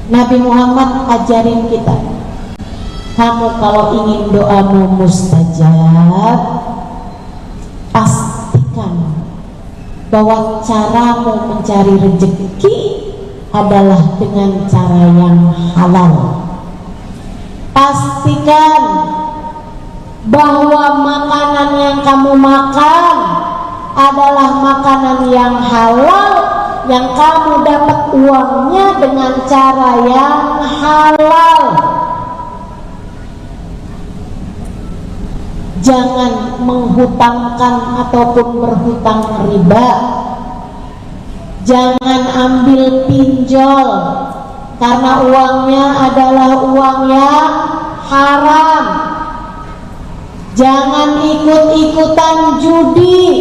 Nabi Muhammad ajarin kita, kamu kalau ingin doamu mustajab, pastikan bahwa caramu mencari rezeki adalah dengan cara yang halal. Pastikan bahwa makanan yang kamu makan adalah makanan yang halal, yang kamu dapat uangnya dengan cara yang halal. Jangan menghutangkan ataupun berhutang riba. Jangan ambil pinjol, karena uangnya adalah uang yang haram. Jangan ikut-ikutan judi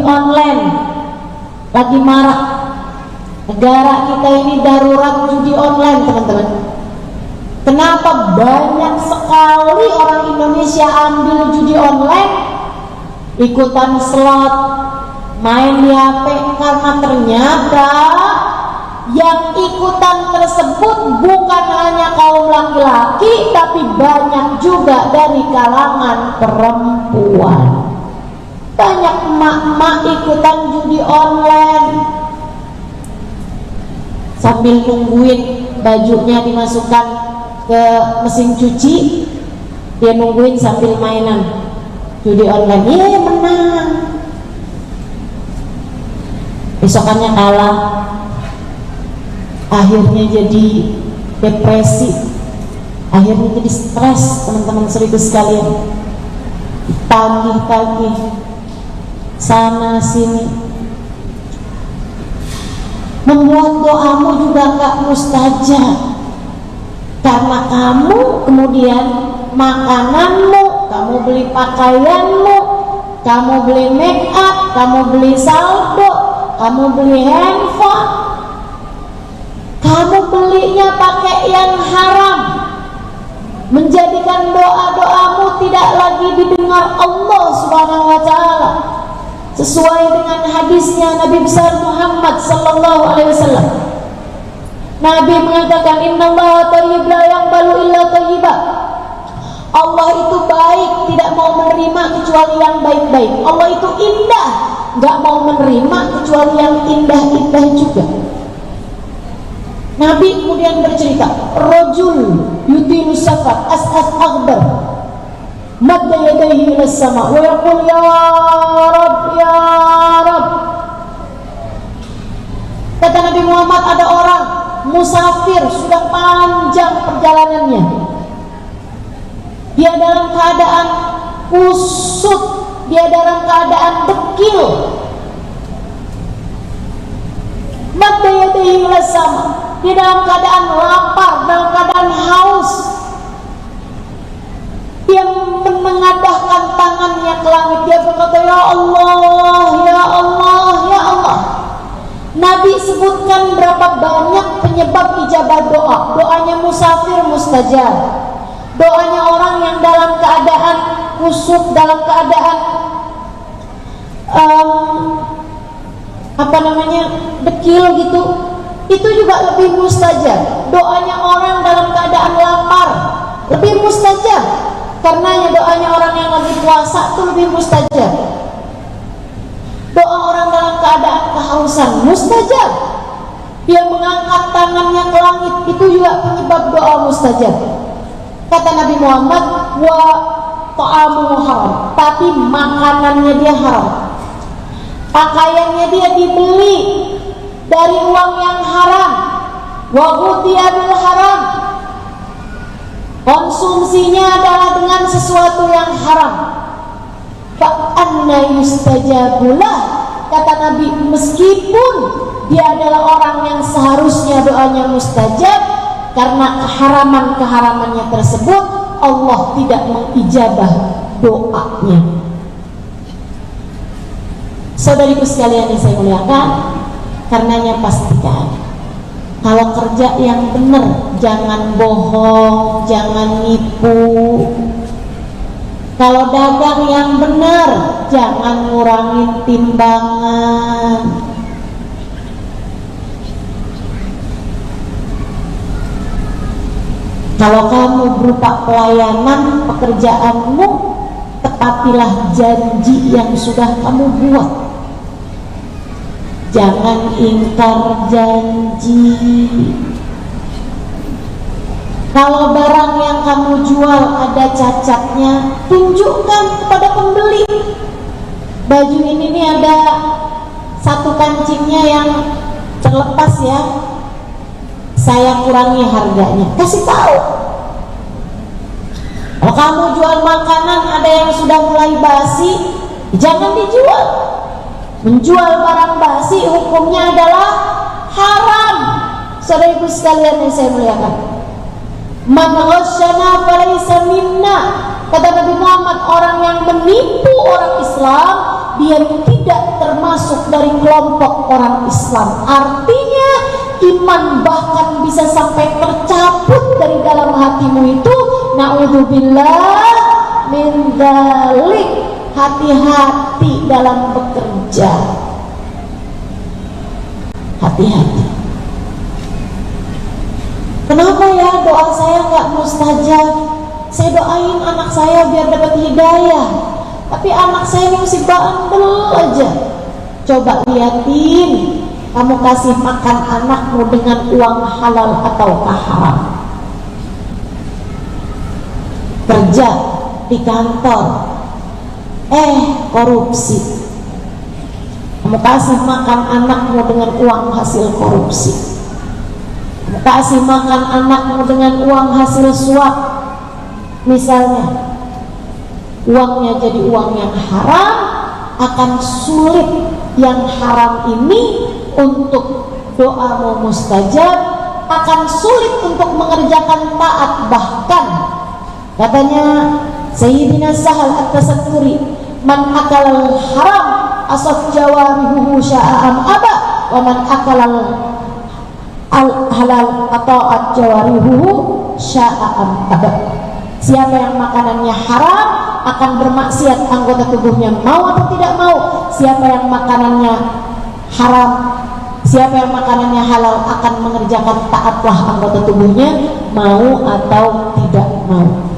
online. Lagi marak. Negara kita ini darurat judi online, teman-teman. Kenapa banyak sekali orang Indonesia ambil judi online, ikutan slot, main di HP? Karena ternyata yang ikutan tersebut bukan hanya kaum laki-laki, tapi banyak juga dari kalangan perempuan. Banyak emak-emak ikutan judi online, sambil nungguin bajunya dimasukkan ke mesin cuci, dia nungguin sambil mainan judi online. Menang, besokannya kalah, akhirnya jadi depresi, akhirnya jadi stres. Teman-teman seribu sekalian, tagih-tagih sana sini, membuat doamu juga gak mustajab. Karena kamu kemudian makananmu, kamu beli pakaianmu, kamu beli make up, kamu beli saldo, kamu beli handphone, kamu belinya pakai yang haram, menjadikan doa-doamu tidak lagi didengar Allah Subhanahu wa taala. Sesuai dengan hadisnya Nabi besar Muhammad sallallahu alaihi wasallam, Nabi mengatakan, innallaha thayyib la yaqbalu illa thayyiba. Allah itu baik, tidak mau menerima kecuali yang baik-baik. Allah itu indah, enggak mau menerima kecuali yang indah-indah juga. Nabi kemudian bercerita, rajul yutilu safar as'as aghbar madda yadayhi ila sama wa yaqul ya Rabb ya Rabb. Kata Nabi Muhammad, ada orang musafir, sudah panjang perjalanannya, dia dalam keadaan kusut, dia dalam keadaan dekil, madda yadayhi ila sama, dia dalam keadaan lapar, dalam keadaan haus, dia menengadahkan tangannya ke langit, dia berkata, ya Allah, ya Allah, ya Allah. Nabi sebutkan berapa banyak penyebab ijabah doa. Doanya musafir mustajab, doanya orang yang dalam keadaan kusut, dalam keadaan dekil gitu, itu juga lebih mustajab. Doanya orang dalam keadaan lapar lebih mustajab, karenanya doanya orang yang lagi puasa itu lebih mustajab. Doa orang dalam keadaan kehausan mustajab, dia mengangkat tangannya ke langit, itu juga penyebab doa mustajab. Kata Nabi Muhammad, wa ta'amu haram, tapi makanannya dia haram, pakaiannya dia dibeli dari uang yang haram, wa ghutiya bil haram, konsumsinya adalah dengan sesuatu yang haram. Fa'anna yustajabulah, kata Nabi, meskipun dia adalah orang yang seharusnya doanya mustajab, karena keharaman-keharamannya tersebut Allah tidak mengijabah doanya. Saudariku sekalian yang saya muliakan, karenanya pastikan kalau kerja yang benar, jangan bohong, jangan nipu. Kalau dagang yang benar, jangan ngurangin timbangan. Kalau kamu berupa pelayanan, pekerjaanmu, tepatilah janji yang sudah kamu buat. Jangan ingkar janji. Kalau barang yang kamu jual ada cacatnya, tunjukkan kepada pembeli. Baju ini nih ada satu kancingnya yang terlepas ya, saya kurangi harganya, kasih tahu. Kalau kamu jual makanan ada yang sudah mulai basi, jangan dijual. Menjual barang basi hukumnya adalah haram. Saudara-ibu sekalian yang saya muliakan, man ghasyana falaysa minna, kata Nabi Muhammad, orang yang menipu orang Islam, dia tidak termasuk dari kelompok orang Islam. Artinya iman bahkan bisa sampai tercabut dari dalam hatimu itu. Na'udzubillah min dzalik. Hati-hati dalam bekerja, hati-hati. Kenapa ya doa saya nggak mustajab? Ustazah, saya doain anak saya biar dapat hidayah, tapi anak saya ini masih bandel aja. Coba liatin, kamu kasih makan anakmu dengan uang halal ataukah haram. Kerja di kantor, korupsi. Kamu kasih makan anakmu dengan uang hasil korupsi. Kamu kasih makan anakmu dengan uang hasil suap. Misalnya, uangnya jadi uang yang haram, akan sulit yang haram ini untuk doamu mustajab, akan sulit untuk mengerjakan taat. Bahkan katanya Sayyidina Sahal At-Tasatturi, man akalal haram asaf jawarihuhu sya'am aba, wa man akalal halal ata'at jawarihuhu sya'am aba. Siapa yang makanannya haram akan bermaksiat anggota tubuhnya mau atau tidak mau. Siapa yang makanannya haram, siapa yang makanannya halal akan mengerjakan taatlah anggota tubuhnya mau atau tidak mau.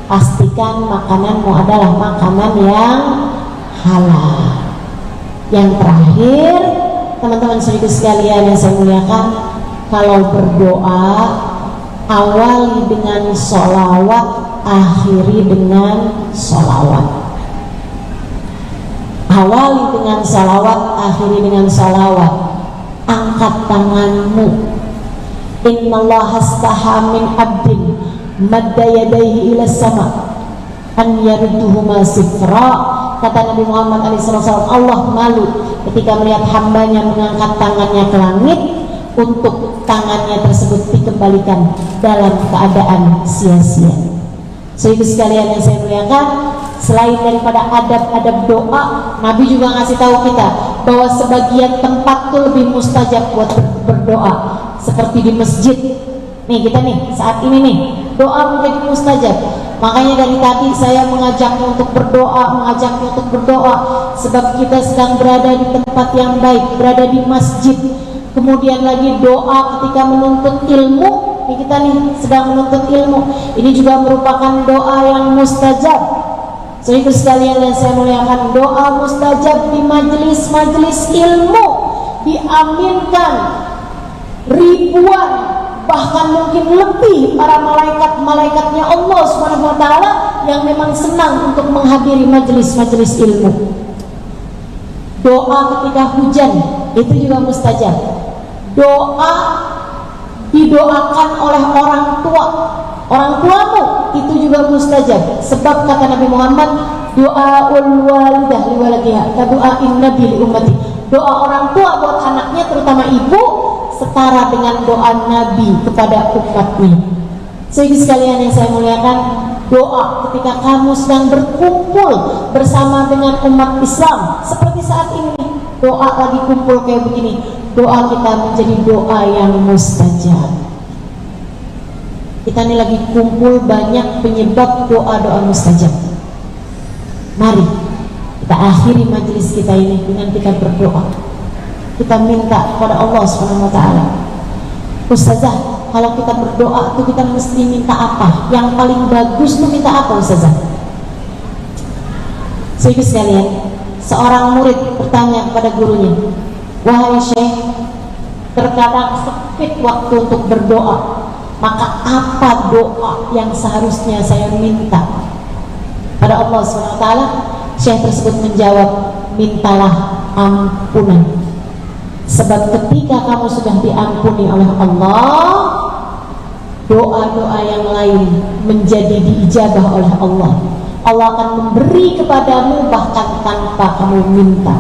Pastikan makananmu adalah makanan yang halal. Yang terakhir, teman-teman saudara sekalian yang saya muliakan, kalau berdoa awali dengan sholawat, akhiri dengan sholawat. Awali dengan sholawat, akhiri dengan sholawat. Angkat tanganmu. Innallaha astaha min abdin madda yadayhi ila sama an yarduhuma sifra. Kata Nabi Muhammad SAW, Allah malu ketika melihat hambanya mengangkat tangannya ke langit untuk tangannya tersebut dikembalikan dalam keadaan sia-sia. Saudara sekalian yang saya muliakan, selain daripada adab-adab doa, Nabi juga ngasih tahu kita bahwa sebagian tempat tuh lebih mustajab buat berdoa, seperti di masjid. Nih kita nih saat ini nih doa menjadi mustajab. Makanya dari tadi saya mengajakmu untuk berdoa, sebab kita sedang berada di tempat yang baik, berada di masjid. Kemudian lagi doa ketika menuntut ilmu. Ini kita nih sedang menuntut ilmu. Ini juga merupakan doa yang mustajab. Saudara sekalian yang saya muliakan, doa mustajab di majelis-majelis ilmu diaminkan ribuan, bahkan mungkin lebih para malaikat-malaikatnya Allah Subhanahu wa taala yang memang senang untuk menghadiri majelis-majelis ilmu. Doa ketika hujan itu juga mustajab. Doa didoakan oleh orang tuamu itu juga mustajab. Sebab kata Nabi Muhammad, doaul walidah liwaladiha kadu'ain nabi li ummati. Doa orang tua buat anaknya, terutama ibu, setara dengan doa Nabi kepada umatnya. Saudara sekalian yang saya muliakan, doa ketika kamu sedang berkumpul bersama dengan umat Islam seperti saat ini, doa lagi kumpul kayak begini, doa kita menjadi doa yang mustajab. Kita ini lagi kumpul banyak penyebab doa-doa mustajab. Mari kita akhiri majelis kita ini dengan kita berdoa. Kita minta kepada Allah Subhanahu wa taala. Ustazah, kalau kita berdoa itu kita mesti minta apa? Yang paling bagus tuh minta apa, Ustazah? Saudara sekalian, seorang murid bertanya kepada gurunya, "Wahai Syekh, terkadang sempit waktu untuk berdoa. Maka apa doa yang seharusnya saya minta pada Allah Subhanahu wa taala?" Syekh tersebut menjawab, "Mintalah ampunan. Sebab ketika kamu sudah diampuni oleh Allah, doa-doa yang lain menjadi diijabah oleh Allah. Allah akan memberi kepadamu bahkan tanpa kamu minta.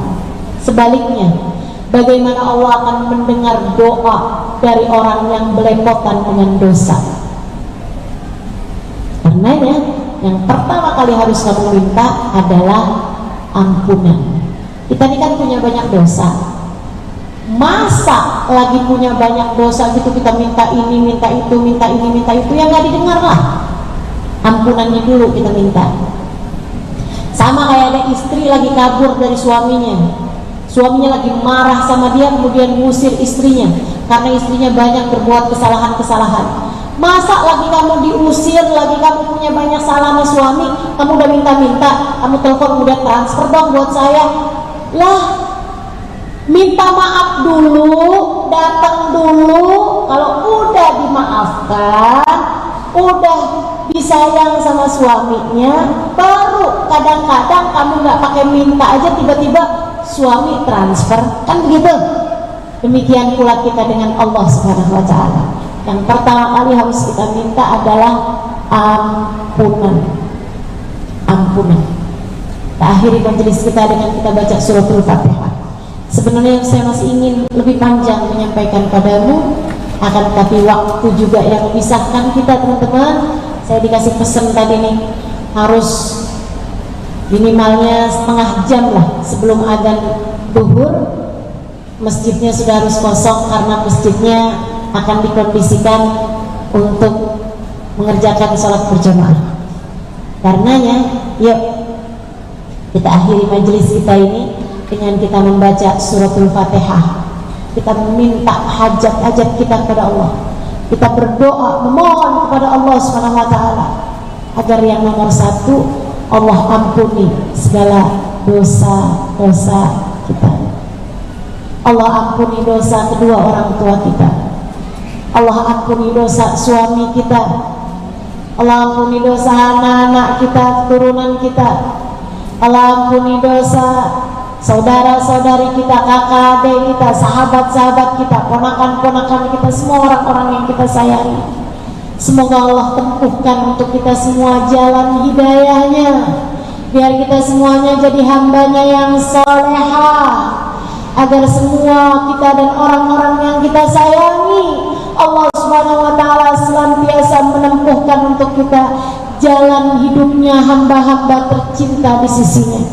Sebaliknya, bagaimana Allah akan mendengar doa dari orang yang belepotan dengan dosa?" Karenanya, yang pertama kali harus kamu minta adalah ampunan. Kita ini kan punya banyak dosa. Masa lagi punya banyak dosa gitu kita minta ini, minta itu, minta ini, minta itu, ya nggak didengar lah. Ampunannya dulu kita minta. Sama kayak ada istri lagi kabur dari suaminya. Suaminya lagi marah sama dia, kemudian ngusir istrinya karena istrinya banyak berbuat kesalahan-kesalahan. Masa lagi kamu diusir, lagi masalah sama suami, kamu udah minta-minta, kamu telepon kemudian transfer dong buat saya. Lah, minta maaf dulu, datang dulu. Kalau udah dimaafkan, udah disayang sama suaminya, baru kadang-kadang kamu nggak pakai minta aja tiba-tiba suami transfer, kan begitu. Demikian pula kita dengan Allah Subhanahu wa Ta'ala. Yang pertama kali harus kita minta adalah ampunan. Ampunan. Kita akhiri majelis kita dengan kita baca suratul Fatihah. Sebenarnya saya masih ingin lebih panjang menyampaikan padamu, akan tetapi waktu juga yang memisahkan kita, teman-teman. Saya dikasih pesan tadi nih, harus minimalnya setengah jam lah sebelum adzan zuhur masjidnya sudah harus kosong, karena masjidnya akan dikondisikan untuk mengerjakan sholat berjamaah. Karenanya, yuk kita akhiri majelis kita ini dengan kita membaca suratul Fatihah. Kita meminta hajat-hajat kita kepada Allah. Kita berdoa, memohon kepada Allah Subhanahu wa Ta'ala agar yang nomor satu, Allah ampuni segala dosa-dosa kita. Allah ampuni dosa kedua orang tua kita. Allah ampuni dosa suami kita. Allah ampuni dosa anak-anak kita, keturunan kita. Allah ampuni dosa saudara-saudari kita, kakak, adik kita, sahabat-sahabat kita, ponakan-ponakan kita, semua orang-orang yang kita sayangi. Semoga Allah tempuhkan untuk kita semua jalan hidayahnya, biar kita semuanya jadi hambanya yang salehah, agar semua kita dan orang-orang yang kita sayangi Allah Subhanahu wa Ta'ala senantiasa menempuhkan untuk kita jalan hidupnya hamba-hamba tercinta di sisinya.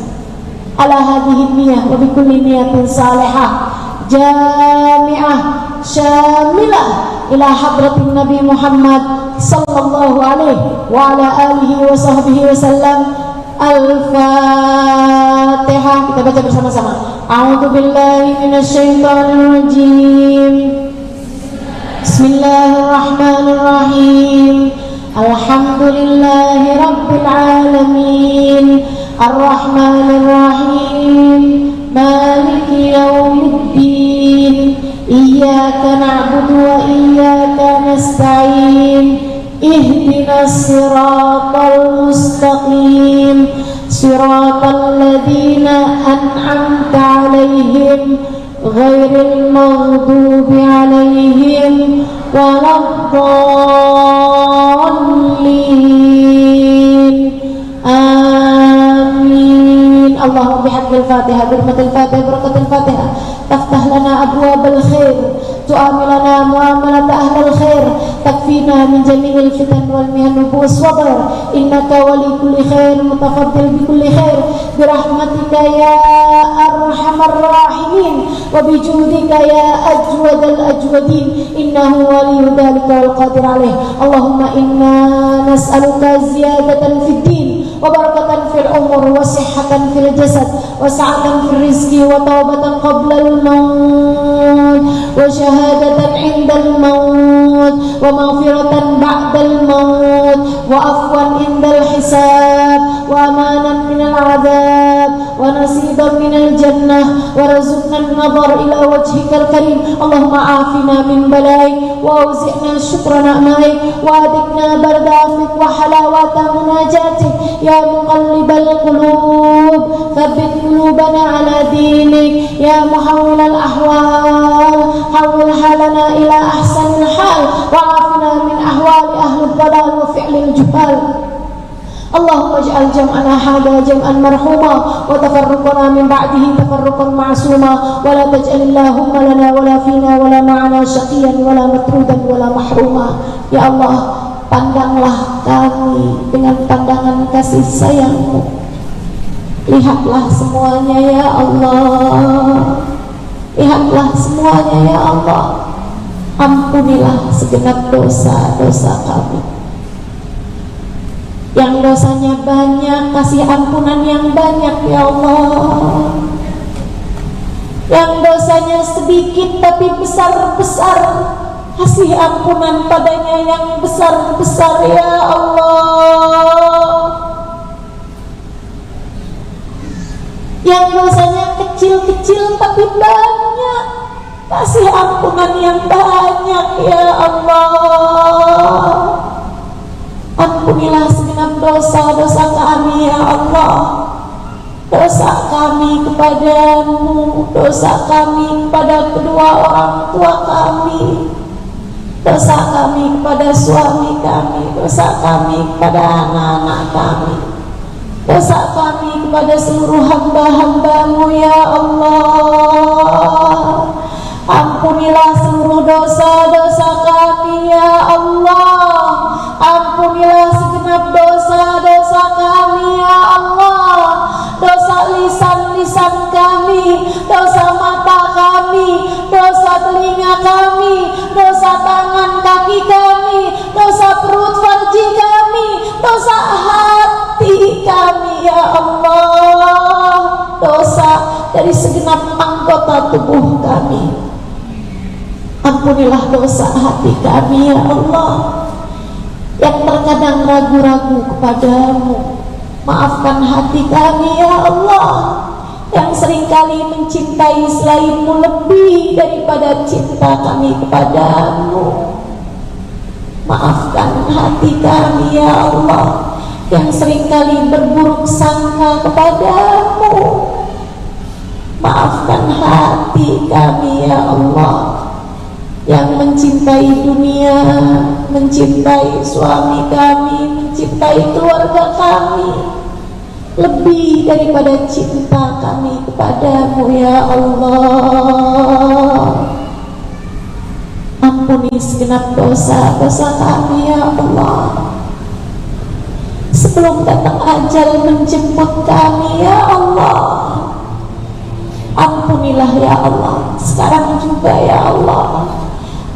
Ala hadhihi niyyah wa bikulli niyatin salihah jami'ah syamilah ila hadratin Nabi Muhammad sallallahu alaihi wa ala alihi wa sahbihi wasallam. Al-Fatihah. Kita baca bersama-sama. A'udzu billahi minasyaitonir rajim. Bismillahirrahmanirrahim. Alhamdulillahi rabbil alamin. Ar-Rahmanir Rahim. Maliki yaumiddin. Iyyaka na'budu wa iyyaka nasta'in. Ihdinas siratal mustaqim. Siratal ladzina an'amta 'alaihim ghairil maghdubi 'alaihim waladdallin. Amin. Allahumma bihaqqil Fatihah, birmatil Fatihah, barakatil Fatihah, taftah lana abwabal khair, tu'amil lana muamalat ahlal khair, takfina min jami'il fitan wal mihan wa sabr, innaka wali kulli khair mutafaddil bi kulli khair, birahmatika ya arhamar rahimin wa bijudika ya ajwadal ajwadin, innahu waliyyu dzalika wal qadir alaih. Allahumma inna nas'aluka ziyadatan fid din wa barakatan fil umur wa sihhatan fil jasad wa sa'atan fil rizqi wa taubatan qabla al maut wa syahadatan 'inda al maut wa maghfiratan ba'da al maut wa afwan 'inda al hisab wa amanan min al 'adzab wa nasiban min al jannah wa razuqna an nadhar ila wajhika al karim. Allahumma afina min balai wa awzi'na syukra ni'matik wa adikna bardafik wa halawata munajatik ya muqallibal qulub thabbit qulubana ala dinik ya muhawwilal ahwal hawwil halana ila ahsanil hal wa afina min ahwali ahli dhalal wa fi'lil juhal. Allahumma ij'al jam'ana hadha jam'an marhuma wa tafarruqana min ba'dihi tafarruqan ma'suma wa la taj'al Allahumma lana wa la fina wa la ma'ana syaqiyan wa la matrudan wa la mahruma. Ya Allah, pandanglah kami dengan pandangan kasih sayang-Mu. Lihatlah semuanya ya Allah. Lihatlah semuanya ya Allah. Ampunilah segenap dosa-dosa kami. Yang dosanya banyak, kasih ampunan yang banyak ya Allah. Yang dosanya sedikit tapi besar-besar, kasih ampunan padanya yang besar-besar ya Allah. banyak, kasih ampunan yang banyak ya Allah. Ampunilah segenap dosa-dosa kami ya Allah. Dosa kami kepadamu, dosa kami kepada kedua orang tua kami, dosa kami kepada suami kami, dosa kami kepada anak-anak kami, dosa kami kepada seluruh hamba-hambamu ya Allah. Ampunilah seluruh dosa-dosa kami ya Allah. Ampunilah segenap dosa-dosa kami ya Allah. Dosa lisan-lisan kami, dosa mata kami, dosa telinga kami, dosa tangan kaki kami, dosa perut farji kami, dosa hati kami ya Allah. Dosa dari segenap anggota tubuh kami. Ampunilah dosa hati kami ya Allah, yang terkadang ragu-ragu kepadamu. Maafkan hati kami ya Allah, yang seringkali mencintai selainmu lebih daripada cinta kami kepadamu. Maafkan hati kami ya Allah, yang seringkali berburuk sangka kepadamu. Maafkan hati kami ya Allah, yang mencintai dunia, mencintai suami kami, mencintai keluarga kami lebih daripada cinta kami kepadamu ya Allah. Ampuni segenap dosa-dosa kami ya Allah. Sebelum datang ajal menjemput kami ya Allah, ampunilah ya Allah. Sekarang juga ya Allah,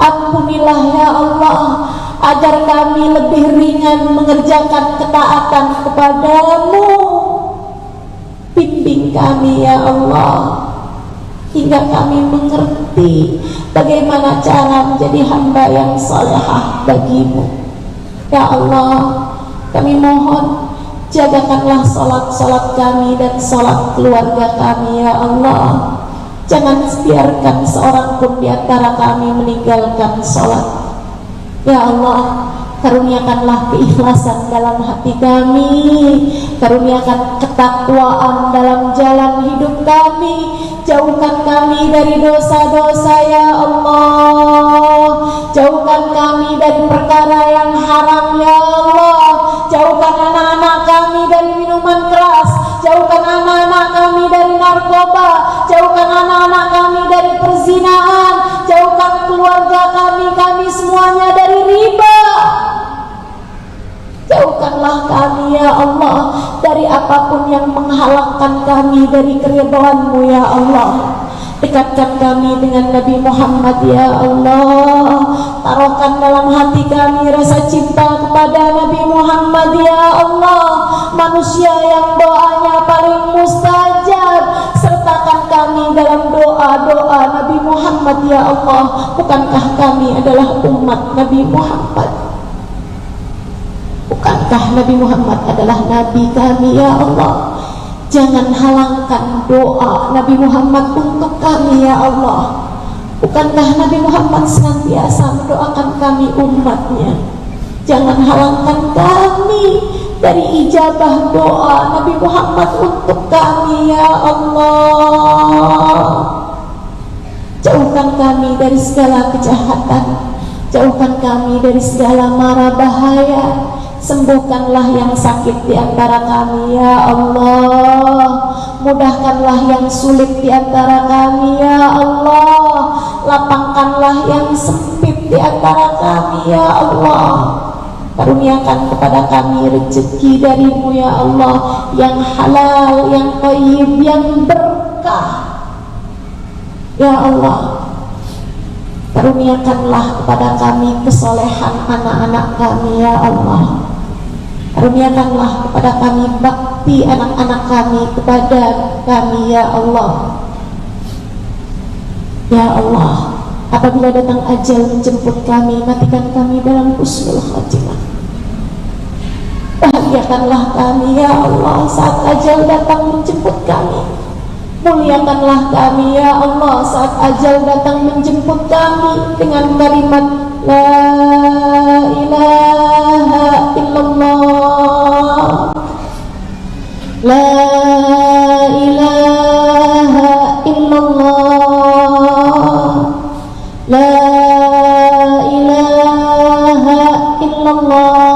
ampunilah ya Allah, agar kami lebih ringan mengerjakan ketaatan kepadamu. Bimbing kami ya Allah, hingga kami mengerti bagaimana cara menjadi hamba yang salehah bagimu ya Allah. Kami mohon, jagakanlah salat-salat kami dan salat keluarga kami ya Allah. Jangan biarkan seorang pun di antara kami meninggalkan salat ya Allah. Karuniakanlah keikhlasan dalam hati kami, karuniakan ketakwaan dalam jalan hidup kami. Jauhkan kami dari dosa-dosa ya Allah. Jauhkan kami dari perkara yang haram ya Allah. Jauhkan anak-anak kami dari minuman keras, jauhkan anak-anak kami dari narkoba, jauhkan anak-anak kami dari perzinahan, jauhkan keluarga kami semuanya dari riba. Jauhkanlah kami ya Allah dari apapun yang menghalangkan kami dari keridhaan-Mu ya Allah. Dekatkan kami dengan Nabi Muhammad ya Allah. Taruhkan dalam hati kami rasa cinta kepada Nabi Muhammad ya Allah, manusia yang doanya paling mustajab. Sertakan kami dalam doa-doa Nabi Muhammad ya Allah. Bukankah kami adalah umat Nabi Muhammad? Bukankah Nabi Muhammad adalah Nabi kami ya Allah? Jangan halangkan doa Nabi Muhammad untuk kami ya Allah. Bukankah Nabi Muhammad senantiasa mendoakan kami umatnya? Jangan halangkan kami dari ijabah doa Nabi Muhammad untuk kami ya Allah. Jauhkan kami dari segala kejahatan, jauhkan kami dari segala mara bahaya. Sembuhkanlah yang sakit di antara kami ya Allah. Mudahkanlah yang sulit di antara kami ya Allah. Lapangkanlah yang sempit di antara kami ya Allah. Karuniakan kepada kami rezeki dari-Mu ya Allah, yang halal, yang thayyib, yang berkah ya Allah. Karuniakanlah kepada kami kesolehan anak-anak kami ya Allah. Karuniakanlah kepada kami bakti anak-anak kami kepada kami ya Allah. Ya Allah, apabila datang ajal menjemput kami, matikan kami dalam husnul khatimah. Bahagiakanlah kami ya Allah saat ajal datang menjemput kami. Muliakanlah kami ya Allah saat ajal datang menjemput kami dengan kalimat La ilaha illallah, La ilaha illallah, La ilaha illallah,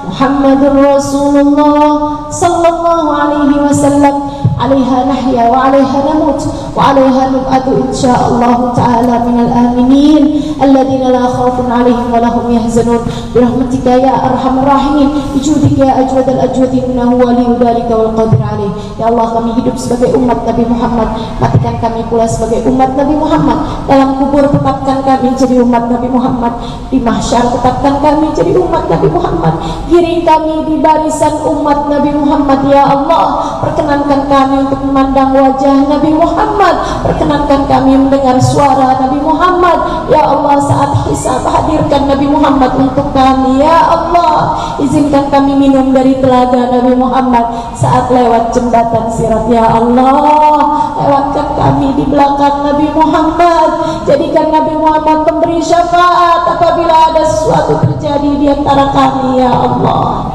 Muhammadur Rasulullah sallallahu alaihi wasallam. Alaiha nahya wa alaiha namut wa alaiha nub'atu insyaallah ta'ala minal aminin alladhina la khawfun alaihim wa lahum yahzanun birahmatika ya arhamar rahimin bijudika ya ajwadal ajwadin innahu waliyyu dzalika wal qadir alaih. Ya Allah, kami hidup sebagai umat Nabi Muhammad, matikan kami pula sebagai umat Nabi Muhammad. Dalam kubur tetapkan kami jadi umat Nabi Muhammad, di mahsyar tetapkan kami jadi umat Nabi Muhammad, giring kami di barisan umat Nabi Muhammad. Ya Allah, perkenankan kami untuk memandang wajah Nabi Muhammad, perkenankan kami mendengar suara Nabi Muhammad. Ya Allah, saat hisab hadirkan Nabi Muhammad untuk kami. Ya Allah, izinkan kami minum dari telaga Nabi Muhammad saat lewat jembatan Sirat. Ya Allah, lewatkan kami di belakang Nabi Muhammad, jadikan Nabi Muhammad pemberi syafaat apabila ada sesuatu terjadi di antara kami. Ya Allah,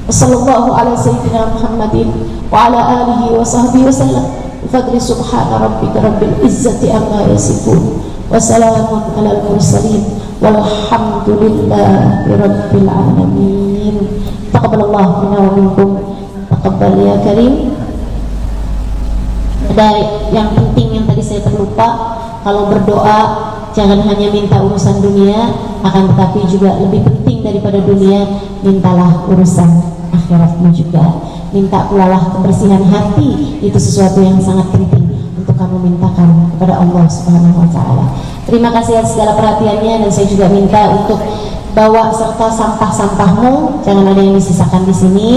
sallallahu ala sayyidina Muhammadin wa ala alihi wa sahbihi wasallam bifadli subhana rabbika rabbil izzati amma yasifun wa salamun alal mursalin walhamdulillahi rabbil alamin. Taqabbalallahu minna wa minkum, taqabbal ya karim. Ada yang penting yang tadi saya terlupa, kalau berdoa jangan hanya minta urusan dunia, akan tetapi juga lebih penting daripada dunia, mintalah urusan akhiratmu juga. Minta pula lah kebersihan hati, itu sesuatu yang sangat penting untuk kamu mintakan kepada Allah Subhanahu wa taala. Terima kasih atas segala perhatiannya, dan saya juga minta untuk bawa serta sampah-sampahmu, jangan ada yang disisakan di sini,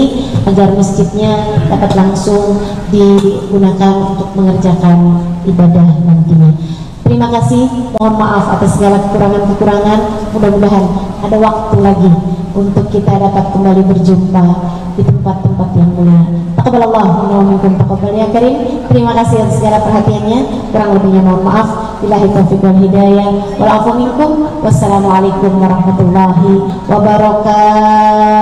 agar masjidnya dapat langsung digunakan untuk mengerjakan ibadah nantinya. Terima kasih, mohon maaf atas segala kekurangan-kekurangan. Mudah-mudahan ada waktu lagi untuk kita dapat kembali berjumpa di tempat-tempat yang mulia. Taqabbalallahu minna wa minkum, taqabbal ya karim. Terima kasih atas segala perhatiannya. Kurang lebihnya mohon maaf. Billahi taufiq wal hidayah. Wal afu minkum. Wassalamualaikum warahmatullahi wabarakatuh.